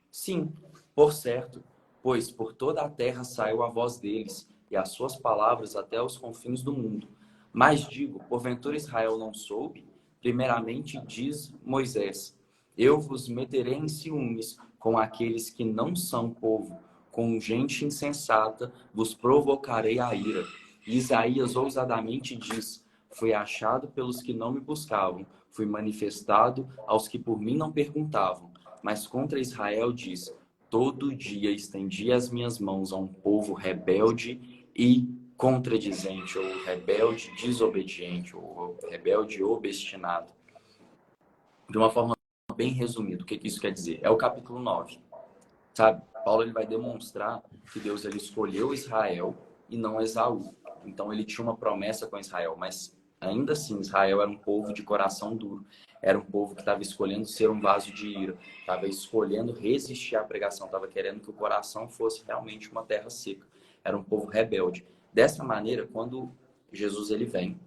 Sim, por certo, pois por toda a terra saiu a voz deles, e as suas palavras até os confins do mundo. Mas digo, porventura Israel não soube? Primeiramente diz Moisés, eu vos meterei em ciúmes com aqueles que não são povo, com gente insensata vos provocarei a ira. E Isaías ousadamente diz, fui achado pelos que não me buscavam, fui manifestado aos que por mim não perguntavam. Mas contra Israel diz, todo dia estendi as minhas mãos a um povo rebelde e contradizente, ou rebelde desobediente, ou rebelde obstinado. De uma forma bem resumida, o que isso quer dizer? É o capítulo 9. Sabe? Paulo ele vai demonstrar que Deus ele escolheu Israel e não Esaú. Então ele tinha uma promessa com Israel, mas ainda assim Israel era um povo de coração duro. Era um povo que estava escolhendo ser um vaso de ira, estava escolhendo resistir à pregação, estava querendo que o coração fosse realmente uma terra seca. Era um povo rebelde. Dessa maneira, quando Jesus ele vem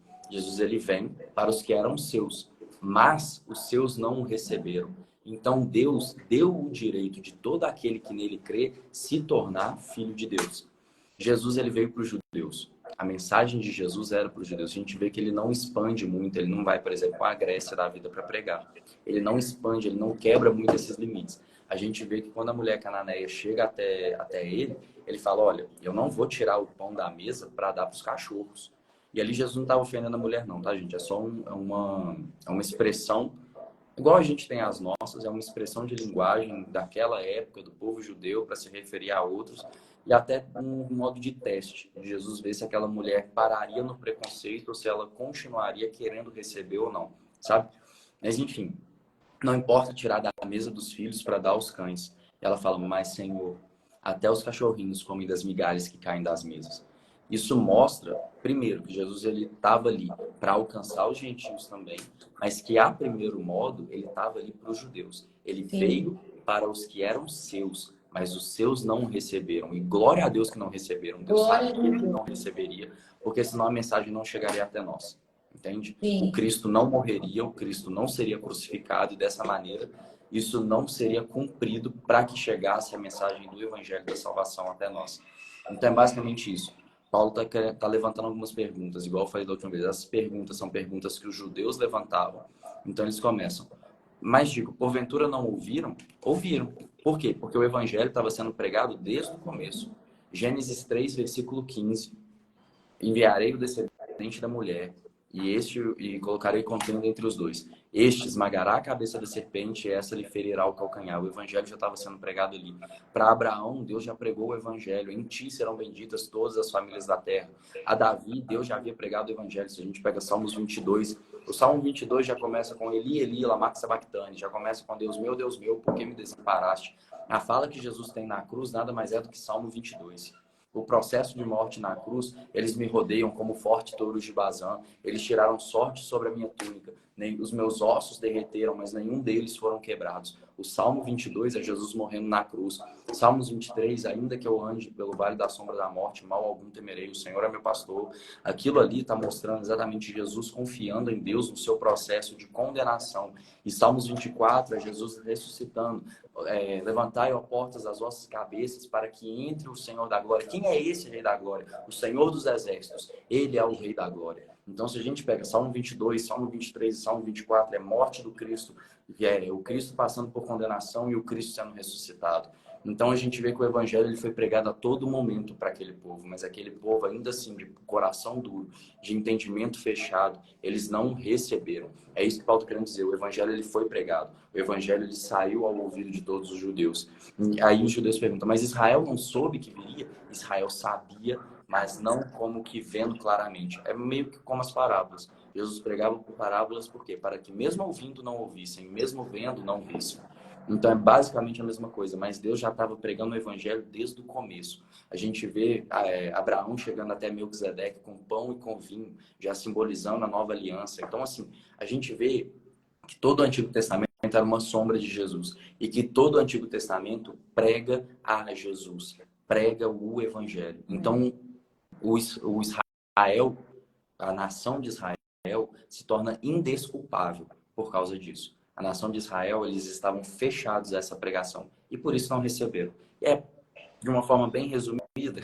para os que eram seus, mas os seus não o receberam. Então Deus deu o direito de todo aquele que nele crê se tornar filho de Deus. Jesus ele veio para os judeus. A mensagem de Jesus era para os judeus. A gente vê que ele não expande muito, ele não vai, por exemplo, à Grécia da vida para pregar. Ele não expande, ele não quebra muito esses limites. A gente vê que quando a mulher cananeia chega até ele, ele fala, olha, eu não vou tirar o pão da mesa para dar para os cachorros. E ali Jesus não estava ofendendo a mulher não, tá, gente? É só uma expressão, igual a gente tem as nossas, é uma expressão de linguagem daquela época, do povo judeu, para se referir a outros, e até um modo de teste, de Jesus ver se aquela mulher pararia no preconceito ou se ela continuaria querendo receber ou não, sabe? Mas, enfim, não importa tirar da mesa dos filhos para dar aos cães. Ela fala, mas Senhor, até os cachorrinhos comem das migalhas que caem das mesas. Isso mostra, primeiro, que Jesus ele estava ali para alcançar os gentios também, mas que a primeiro modo ele estava ali para os judeus. Ele veio para os que eram seus, mas os seus não receberam. E glória a Deus que não receberam. Deus sabia que ele não receberia, porque senão a mensagem não chegaria até nós. Entende? Sim. O Cristo não morreria, o Cristo não seria crucificado e dessa maneira isso não seria cumprido para que chegasse a mensagem do Evangelho da Salvação até nós. Então é basicamente isso. Paulo tá levantando algumas perguntas, igual eu falei da última vez. Essas perguntas são perguntas que os judeus levantavam. Então eles começam. Mas digo, porventura não ouviram? Ouviram. Por quê? Porque o Evangelho estava sendo pregado desde o começo. Gênesis 3, versículo 15. Enviarei o descendente da mulher e colocarei contenda entre os dois. Este esmagará a cabeça da serpente e essa lhe ferirá o calcanhar. O evangelho já estava sendo pregado ali. Para Abraão, Deus já pregou o evangelho. Em ti serão benditas todas as famílias da terra. A Davi, Deus já havia pregado o evangelho. Se a gente pega Salmos 22, o Salmo 22 já começa com Eli, Eli, lama sabachthani. Já começa com Deus meu, por que me desamparaste? A fala que Jesus tem na cruz nada mais é do que Salmo 22. O processo de morte na cruz, eles me rodeiam como forte touros de Bazã. Eles tiraram sorte sobre a minha túnica. Os meus ossos derreteram, mas nenhum deles foram quebrados. O Salmo 22 é Jesus morrendo na cruz. Salmos 23, ainda que eu ande pelo vale da sombra da morte, mal algum temerei, o Senhor é meu pastor. Aquilo ali está mostrando exatamente Jesus confiando em Deus no seu processo de condenação. E Salmos 24 é Jesus ressuscitando. Levantai, ó portas, as vossas cabeças, para que entre o Senhor da glória. Quem é esse Rei da glória? O Senhor dos exércitos. Ele é o Rei da glória. Então, se a gente pega Salmo 22, Salmo 23 e Salmo 24, é morte do Cristo, que é o Cristo passando por condenação e o Cristo sendo ressuscitado. Então, a gente vê que o Evangelho ele foi pregado a todo momento para aquele povo, mas aquele povo, ainda assim, de coração duro, de entendimento fechado, eles não receberam. É isso que Paulo está querendo dizer. O Evangelho ele foi pregado. O Evangelho ele saiu ao ouvido de todos os judeus. E aí os judeus perguntam, mas Israel não soube que viria? Israel sabia, mas não como que vendo claramente. É meio que como as parábolas. Jesus pregava por parábolas por quê? Para que mesmo ouvindo não ouvissem, mesmo vendo não vissem. Então é basicamente a mesma coisa, mas Deus já estava pregando o evangelho desde o começo. A gente vê Abraão chegando até Melquisedeque com pão e com vinho, já simbolizando a nova aliança. Então assim, a gente vê que todo o Antigo Testamento era uma sombra de Jesus e que todo o Antigo Testamento prega a Jesus, prega o evangelho. Então o Israel, a nação de Israel, se torna indesculpável por causa disso. A nação de Israel, eles estavam fechados a essa pregação e por isso não receberam. E de uma forma bem resumida,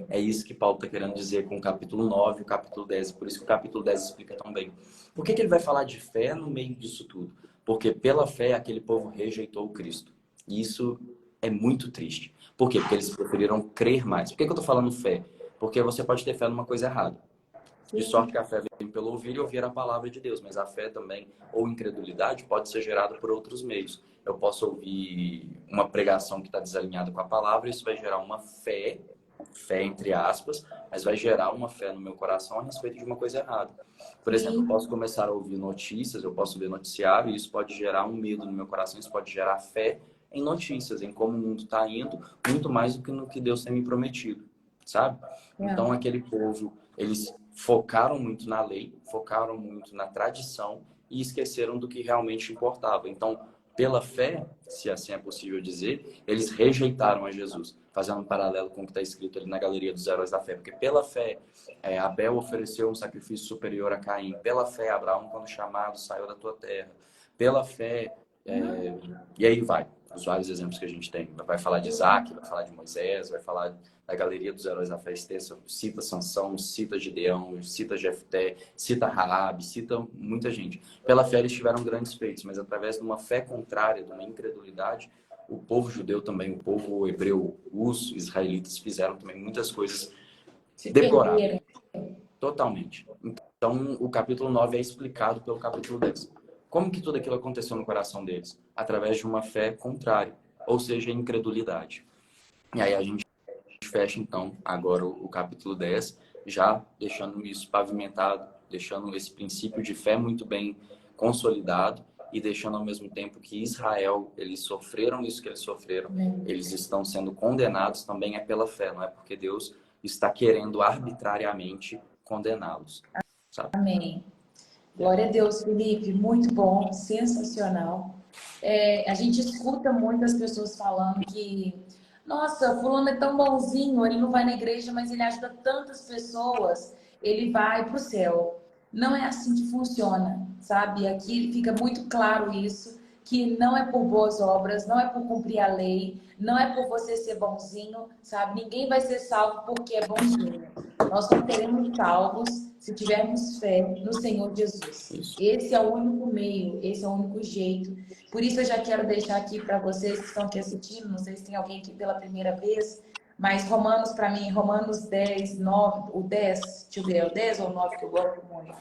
é isso que Paulo está querendo dizer com o capítulo 9 e o capítulo 10. Por isso que o capítulo 10 explica tão bem. Por que ele vai falar de fé no meio disso tudo? Porque pela fé aquele povo rejeitou o Cristo. E isso é muito triste. Por quê? Porque eles preferiram crer mais. Por que eu estou falando fé? Porque você pode ter fé numa coisa errada. De sorte que a fé vem pelo ouvir e ouvir a palavra de Deus. Mas a fé também, ou incredulidade, pode ser gerada por outros meios. Eu posso ouvir uma pregação que está desalinhada com a palavra, isso vai gerar uma fé entre aspas, mas vai gerar uma fé no meu coração a respeito de uma coisa errada. Por exemplo, eu posso começar a ouvir notícias, eu posso ver noticiário, e isso pode gerar um medo no meu coração, isso pode gerar fé em notícias, em como o mundo está indo, muito mais do que no que Deus tem me prometido, sabe? Então, aquele povo Eles focaram muito na lei, focaram muito na tradição e esqueceram do que realmente importava. Então, pela fé, se assim é possível dizer, eles rejeitaram a Jesus, fazendo um paralelo com o que está escrito ali na Galeria dos Heróis da Fé. Porque pela fé, Abel ofereceu um sacrifício superior a Caim. Pela fé, Abraão, quando chamado, saiu da tua terra. Pela fé, e aí vai. Os vários exemplos que a gente tem. Vai falar de Isaac, vai falar de Moisés, vai falar da Galeria dos Heróis da Fé extensa, cita Sansão, cita Gideão, cita Jefté, cita Raabe, cita muita gente. Pela fé eles tiveram grandes feitos, mas através de uma fé contrária, de uma incredulidade, o povo judeu também, o povo hebreu, os israelitas fizeram também muitas coisas deploráveis. Totalmente. Então, o capítulo 9 é explicado pelo capítulo 10. Como que tudo aquilo aconteceu no coração deles? Através de uma fé contrária, ou seja, incredulidade. E aí a gente fecha, então, agora o capítulo 10, já deixando isso pavimentado, deixando esse princípio de fé muito bem consolidado e deixando ao mesmo tempo que Israel, eles sofreram isso que eles sofreram, eles estão sendo condenados também pela fé, não é porque Deus está querendo arbitrariamente condená-los. Sabe? Amém. Glória a Deus, Felipe, muito bom, sensacional. A gente escuta muitas pessoas falando que, nossa, fulano é tão bonzinho, ele não vai na igreja, mas ele ajuda tantas pessoas, ele vai para o céu. Não é assim que funciona, sabe? Aqui fica muito claro isso, que não é por boas obras, não é por cumprir a lei, não é por você ser bonzinho, sabe? Ninguém vai ser salvo porque é bonzinho. Nós só seremos salvos se tivermos fé no Senhor Jesus. Esse é o único meio, esse é o único jeito. Por isso eu já quero deixar aqui para vocês que estão aqui assistindo, não sei se tem alguém aqui pela primeira vez, mas Romanos, para mim, Romanos 10, 9, o 10, deixa eu ver, é o 10 ou o 9 que eu gosto muito?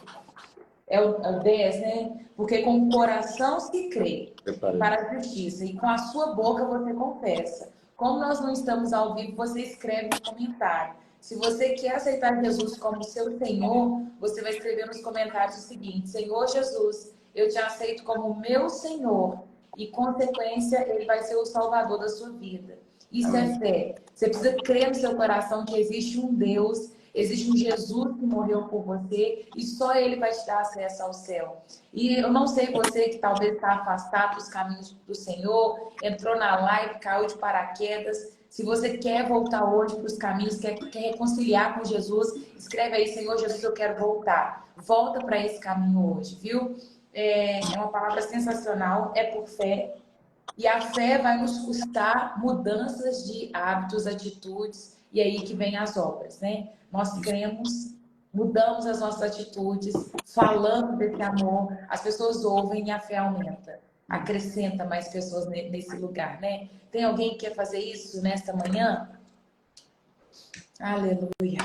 É o 10, né? Porque com o coração se crê para a justiça e com a sua boca você confessa. Como nós não estamos ao vivo, você escreve no comentário. Se você quer aceitar Jesus como seu Senhor, você vai escrever nos comentários o seguinte: Senhor Jesus, eu te aceito como meu Senhor. E, consequência, ele vai ser o salvador da sua vida. Isso é fé. Você precisa crer no seu coração que existe um Deus, existe um Jesus que morreu por você e só ele vai te dar acesso ao céu. E eu não sei você que talvez está afastado dos caminhos do Senhor, entrou na live, caiu de paraquedas. Se você quer voltar hoje para os caminhos, quer reconciliar com Jesus, escreve aí: Senhor Jesus, eu quero voltar. Volta para esse caminho hoje, viu? É uma palavra sensacional, é por fé. E a fé vai nos custar mudanças de hábitos, atitudes, e aí que vem as obras, né? Nós cremos, mudamos as nossas atitudes, falando desse amor, as pessoas ouvem e a fé aumenta. Acrescenta mais pessoas nesse lugar, né? Tem alguém que quer fazer isso nesta manhã? Aleluia.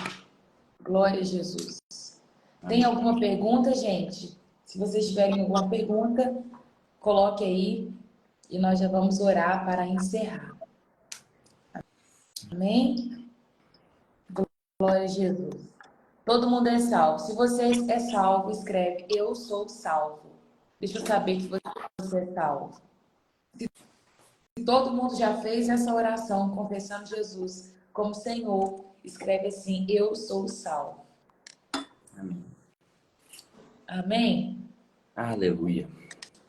Glória a Jesus. Tem alguma pergunta, gente? Se vocês tiverem alguma pergunta, coloque aí e nós já vamos orar para encerrar. Amém? Glória a Jesus. Todo mundo é salvo. Se você é salvo, escreve: eu sou salvo. Deixa eu saber que você é salvo. Se todo mundo já fez essa oração, confessando Jesus como Senhor, escreve assim: eu sou salvo. Amém. Amém? Aleluia.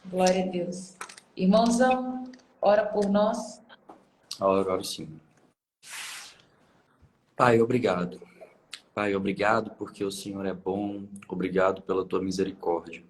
Glória a Deus. Irmãozão, ora por nós. Oro sim. Pai, obrigado. Pai, obrigado porque o Senhor é bom. Obrigado pela tua misericórdia.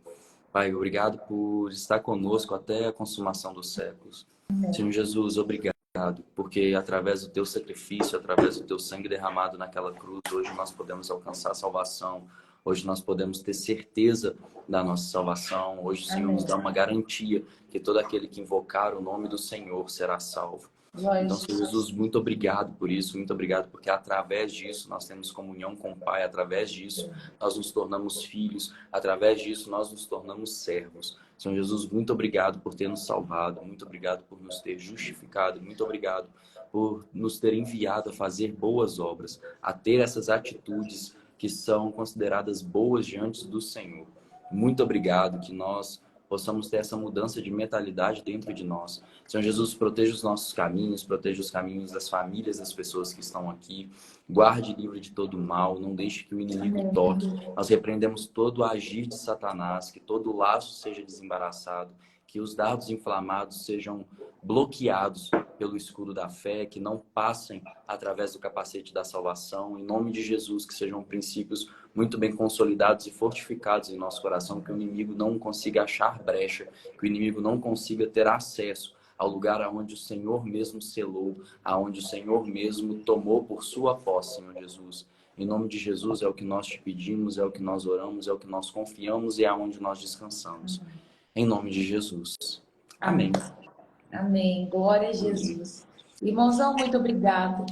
Pai, obrigado por estar conosco até a consumação dos séculos. Amém. Senhor Jesus, obrigado, porque através do teu sacrifício, através do teu sangue derramado naquela cruz, hoje nós podemos alcançar a salvação. Hoje nós podemos ter certeza da nossa salvação. Hoje o Senhor Amém. nos dá uma garantia que todo aquele que invocar o nome do Senhor será salvo. Então, Senhor Jesus, muito obrigado por isso, muito obrigado porque através disso nós temos comunhão com o Pai, através disso nós nos tornamos filhos, através disso nós nos tornamos servos. Senhor Jesus, muito obrigado por ter nos salvado, muito obrigado por nos ter justificado, muito obrigado por nos ter enviado a fazer boas obras, a ter essas atitudes que são consideradas boas diante do Senhor. Muito obrigado que nós possamos ter essa mudança de mentalidade dentro de nós. Senhor Jesus, proteja os nossos caminhos, proteja os caminhos das famílias das pessoas que estão aqui, guarde livre de todo mal, não deixe que o inimigo toque. Nós repreendemos todo o agir de Satanás, que todo laço seja desembaraçado, que os dardos inflamados sejam bloqueados pelo escudo da fé, que não passem através do capacete da salvação. Em nome de Jesus, que sejam princípios muito bem consolidados e fortificados em nosso coração, que o inimigo não consiga achar brecha, que o inimigo não consiga ter acesso ao lugar aonde o Senhor mesmo selou, aonde o Senhor mesmo tomou por sua posse, Senhor Jesus. Em nome de Jesus é o que nós te pedimos, é o que nós oramos, é o que nós confiamos e é aonde nós descansamos. Em nome de Jesus. Amém. Amém. Glória a Jesus. Irmãozão, muito obrigado.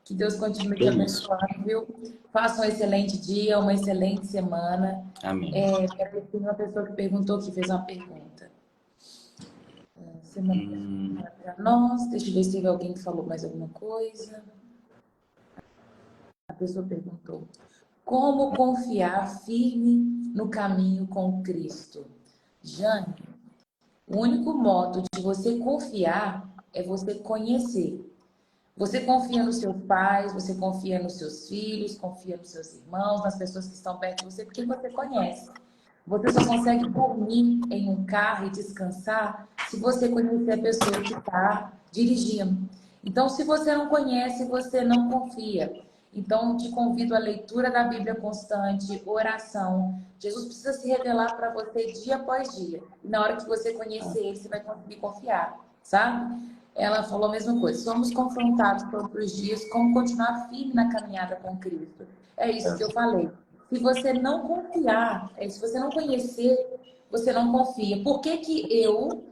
Que Deus continue te abençoando, viu? Faça um excelente dia, uma excelente semana. Amém. Tem uma pessoa que perguntou, que fez uma pergunta. Semana para nós. Deixa eu ver se teve alguém que falou mais alguma coisa. A pessoa perguntou: como confiar firme no caminho com Cristo? Jane, o único modo de você confiar é você conhecer. Você confia nos seus pais, você confia nos seus filhos, confia nos seus irmãos, nas pessoas que estão perto de você, porque você conhece. Você só consegue dormir em um carro e descansar se você conhecer a pessoa que está dirigindo. Então, se você não conhece, você não confia. Então, te convido à leitura da Bíblia constante, oração. Jesus precisa se revelar para você dia após dia. E na hora que você conhecer ele, você vai conseguir confiar, sabe? Ela falou a mesma coisa. Somos confrontados todos os dias como continuar firme na caminhada com Cristo. É isso que eu falei. Se você não confiar, se você não conhecer, você não confia. Por que que eu,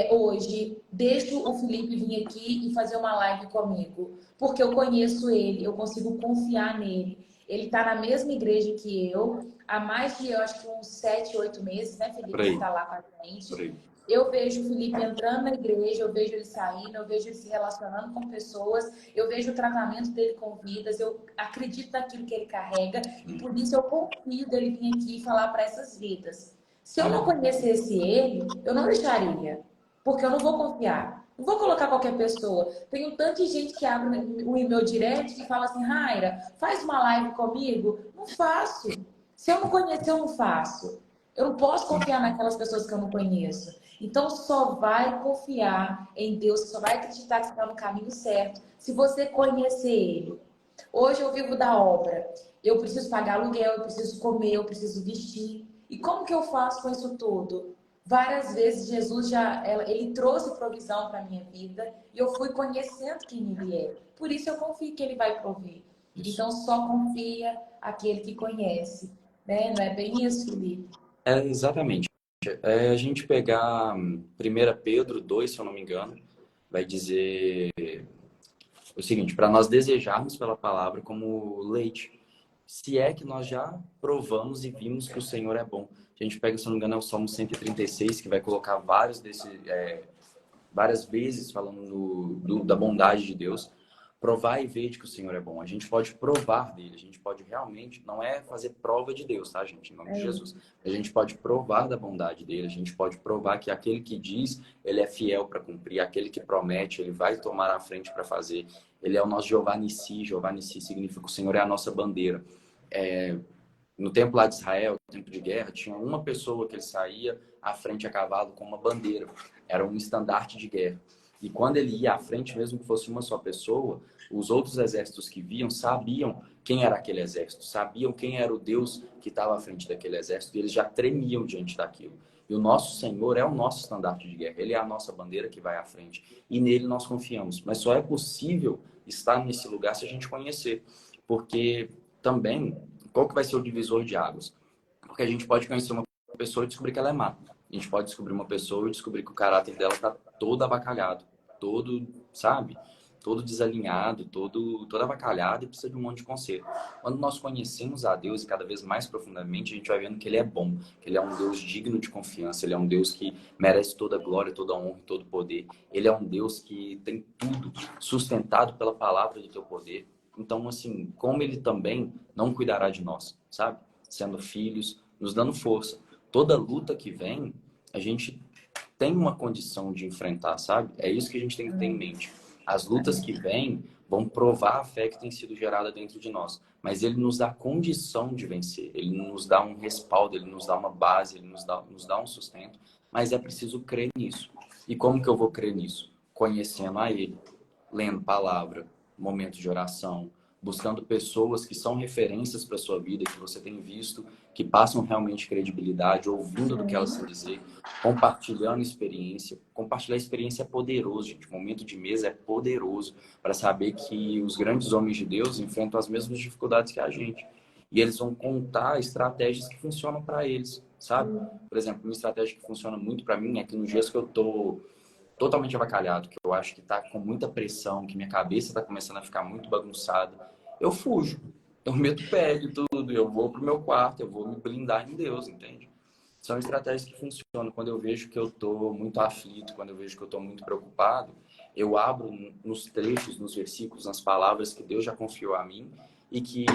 hoje, deixo o Felipe vir aqui e fazer uma live comigo? Porque eu conheço ele, eu consigo confiar nele. Ele está na mesma igreja que eu, há mais de, eu acho que uns 7, 8 meses, né, Felipe? Ele está lá com a gente. Eu vejo o Felipe entrando na igreja, eu vejo ele saindo, eu vejo ele se relacionando com pessoas, eu vejo o tratamento dele com vidas, eu acredito naquilo que ele carrega e por isso eu confio dele vir aqui e falar para essas vidas. Se eu não conhecesse ele, eu não deixaria, porque eu não vou confiar. Não vou colocar qualquer pessoa. Tem um tanto de gente que abre o e-mail direct e fala assim: Raira, faz uma live comigo? Não faço. Se eu não conhecer, eu não faço. Eu não posso confiar naquelas pessoas que eu não conheço. Então, só vai confiar em Deus, só vai acreditar que você está no caminho certo se você conhecer Ele. Hoje eu vivo da obra. Eu preciso pagar aluguel, eu preciso comer, eu preciso vestir. E como que eu faço com isso tudo? Várias vezes Jesus ele trouxe provisão para a minha vida e eu fui conhecendo quem Ele é. Por isso eu confio que Ele vai prover. Então, só confia aquele que conhece. Né? Não é bem isso, Felipe? Exatamente. A gente pegar 1 Pedro 2, se eu não me engano, vai dizer o seguinte: para nós desejarmos pela palavra como leite, se é que nós já provamos e vimos que o Senhor é bom. A gente pega, se não me engano, é o Salmo 136, que vai colocar várias vezes falando da bondade de Deus. Provar e ver de que o Senhor é bom. A gente pode provar dele, a gente pode realmente, não é fazer prova de Deus, tá, gente? Em nome de Jesus. A gente pode provar da bondade dele, a gente pode provar que aquele que diz, ele é fiel para cumprir, aquele que promete, ele vai tomar a frente para fazer. Ele é o nosso Jeová Nissi. Jeová Nissi significa que o Senhor é a nossa bandeira. No tempo lá de Israel, no tempo de guerra, tinha uma pessoa que ele saía à frente a cavalo com uma bandeira. Era um estandarte de guerra. E quando ele ia à frente, mesmo que fosse uma só pessoa, os outros exércitos que viam sabiam quem era aquele exército, sabiam quem era o Deus que estava à frente daquele exército, e eles já tremiam diante daquilo. E o nosso Senhor é o nosso estandarte de guerra, ele é a nossa bandeira que vai à frente, e nele nós confiamos. Mas só é possível estar nesse lugar se a gente conhecer, porque também, qual que vai ser o divisor de águas? Porque a gente pode conhecer uma pessoa e descobrir que ela é má. A gente pode descobrir uma pessoa e descobrir que o caráter dela está todo abacalhado, todo, sabe? Todo desalinhado, todo avacalhado e precisa de um monte de conselho. Quando nós conhecemos a Deus e cada vez mais profundamente, a gente vai vendo que Ele é bom, que Ele é um Deus digno de confiança, Ele é um Deus que merece toda a glória, toda a honra e todo o poder. Ele é um Deus que tem tudo sustentado pela palavra do teu poder. Então, assim, como Ele também não cuidará de nós, sabe? Sendo filhos, nos dando força. Toda luta que vem, a gente tem uma condição de enfrentar, sabe? É isso que a gente tem que ter em mente. As lutas que vêm vão provar a fé que tem sido gerada dentro de nós, mas ele nos dá condição de vencer, ele nos dá um respaldo, ele nos dá uma base, ele nos dá um sustento, mas é preciso crer nisso. E como que eu vou crer nisso? Conhecendo a ele, lendo palavra, momentos de oração, buscando pessoas que são referências para sua vida, que você tem visto, que passam realmente credibilidade, ouvindo do que elas têm a dizer, compartilhando experiência. Compartilhar experiência é poderoso, gente. O momento de mesa é poderoso para saber que os grandes homens de Deus enfrentam as mesmas dificuldades que a gente. E eles vão contar estratégias que funcionam para eles, sabe? Por exemplo, uma estratégia que funciona muito para mim é que nos dias que eu tô totalmente avacalhado, que eu acho que tá com muita pressão, que minha cabeça tá começando a ficar muito bagunçada, eu fujo. Eu meto pele e tudo, eu vou pro meu quarto, eu vou me blindar em Deus, entende? São estratégias que funcionam. Quando eu vejo que eu tô muito aflito, quando eu vejo que eu tô muito preocupado, eu abro nos trechos, nos versículos, nas palavras que Deus já confiou a mim e que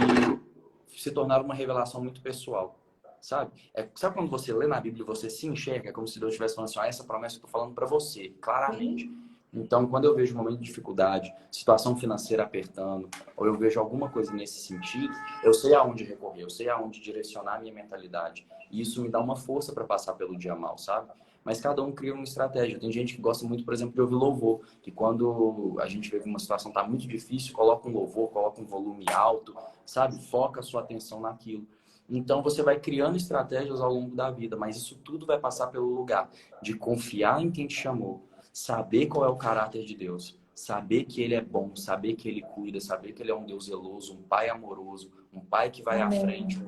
se tornaram uma revelação muito pessoal. Sabe? Sabe quando você lê na Bíblia e você se enxerga, é como se Deus estivesse falando assim, essa promessa eu estou falando para você, claramente. Então, quando eu vejo um momento de dificuldade, situação financeira apertando, ou eu vejo alguma coisa nesse sentido, eu sei aonde recorrer, eu sei aonde direcionar a minha mentalidade. E isso me dá uma força para passar pelo dia mal, sabe? Mas cada um cria uma estratégia. Tem gente que gosta muito, por exemplo, de ouvir louvor, que quando a gente vê que uma situação está muito difícil, coloca um louvor, coloca um volume alto, sabe? Foca a sua atenção naquilo. Então, você vai criando estratégias ao longo da vida, mas isso tudo vai passar pelo lugar de confiar em quem te chamou, saber qual é o caráter de Deus, saber que Ele é bom, saber que Ele cuida, saber que Ele é um Deus zeloso, um Pai amoroso, um Pai que vai à frente,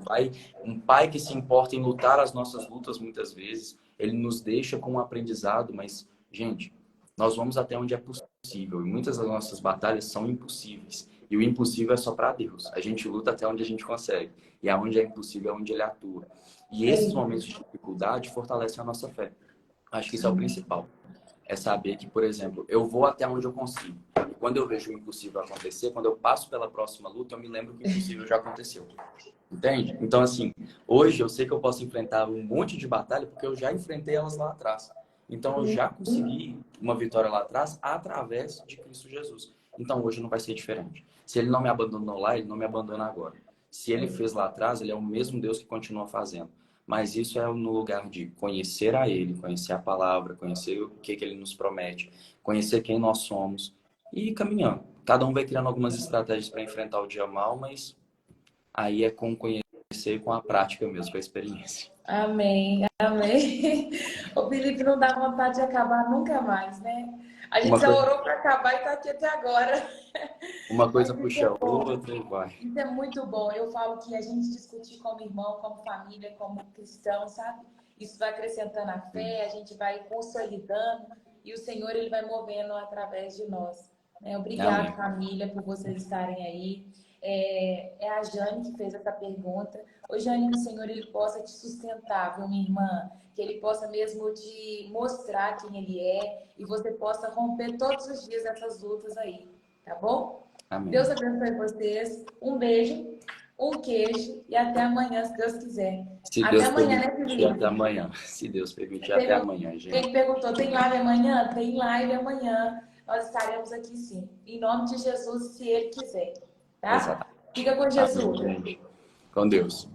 um pai que se importa em lutar as nossas lutas muitas vezes. Ele nos deixa com um aprendizado, mas, gente, nós vamos até onde é possível e muitas das nossas batalhas são impossíveis. E o impossível é só para Deus. A gente luta até onde a gente consegue. E aonde é impossível é onde Ele atua. E esses momentos de dificuldade fortalecem a nossa fé. Acho que isso é o principal. É saber que, por exemplo, eu vou até onde eu consigo. E quando eu vejo o impossível acontecer, quando eu passo pela próxima luta, eu me lembro que o impossível já aconteceu. Entende? Então, assim, hoje eu sei que eu posso enfrentar um monte de batalha porque eu já enfrentei elas lá atrás. Então, eu já consegui uma vitória lá atrás através de Cristo Jesus. Então, hoje não vai ser diferente. Se Ele não me abandonou lá, Ele não me abandona agora. Se Ele fez lá atrás, Ele é o mesmo Deus que continua fazendo. Mas isso é no lugar de conhecer a Ele, conhecer a palavra, conhecer o que Ele nos promete, conhecer quem nós somos e ir caminhando. Cada um vai criando algumas estratégias para enfrentar o dia mal, mas aí é com conhecer e com a prática mesmo, com a experiência. Amém, amém. O Felipe, não dá vontade de acabar nunca mais, né? A gente já orou para acabar e está aqui até agora. Uma coisa Mas isso puxa é a bom. outra e vai. Isso é muito bom. Eu falo que a gente discutir como irmão, como família, como cristão, sabe? Isso vai acrescentando a fé, a gente vai consolidando e o Senhor ele vai movendo através de nós. Né? Obrigado, Amém. família, por vocês estarem aí. É a Jane que fez essa pergunta. Ô, Jane, que o Senhor ele possa te sustentar, viu, minha irmã? Que Ele possa mesmo te mostrar quem Ele é e você possa romper todos os dias essas lutas aí, tá bom? Amém. Deus abençoe vocês. Um beijo, um queijo e até amanhã, se Deus quiser. Se Até Deus amanhã, né, permitir, Felipe? até amanhã. Se Deus permitir, até amanhã, gente. Quem perguntou, tem live amanhã? Tem live amanhã. Nós estaremos aqui sim. Em nome de Jesus, se Ele quiser. Tá? Exato. Fica com Amém, Jesus. gente. Com Deus.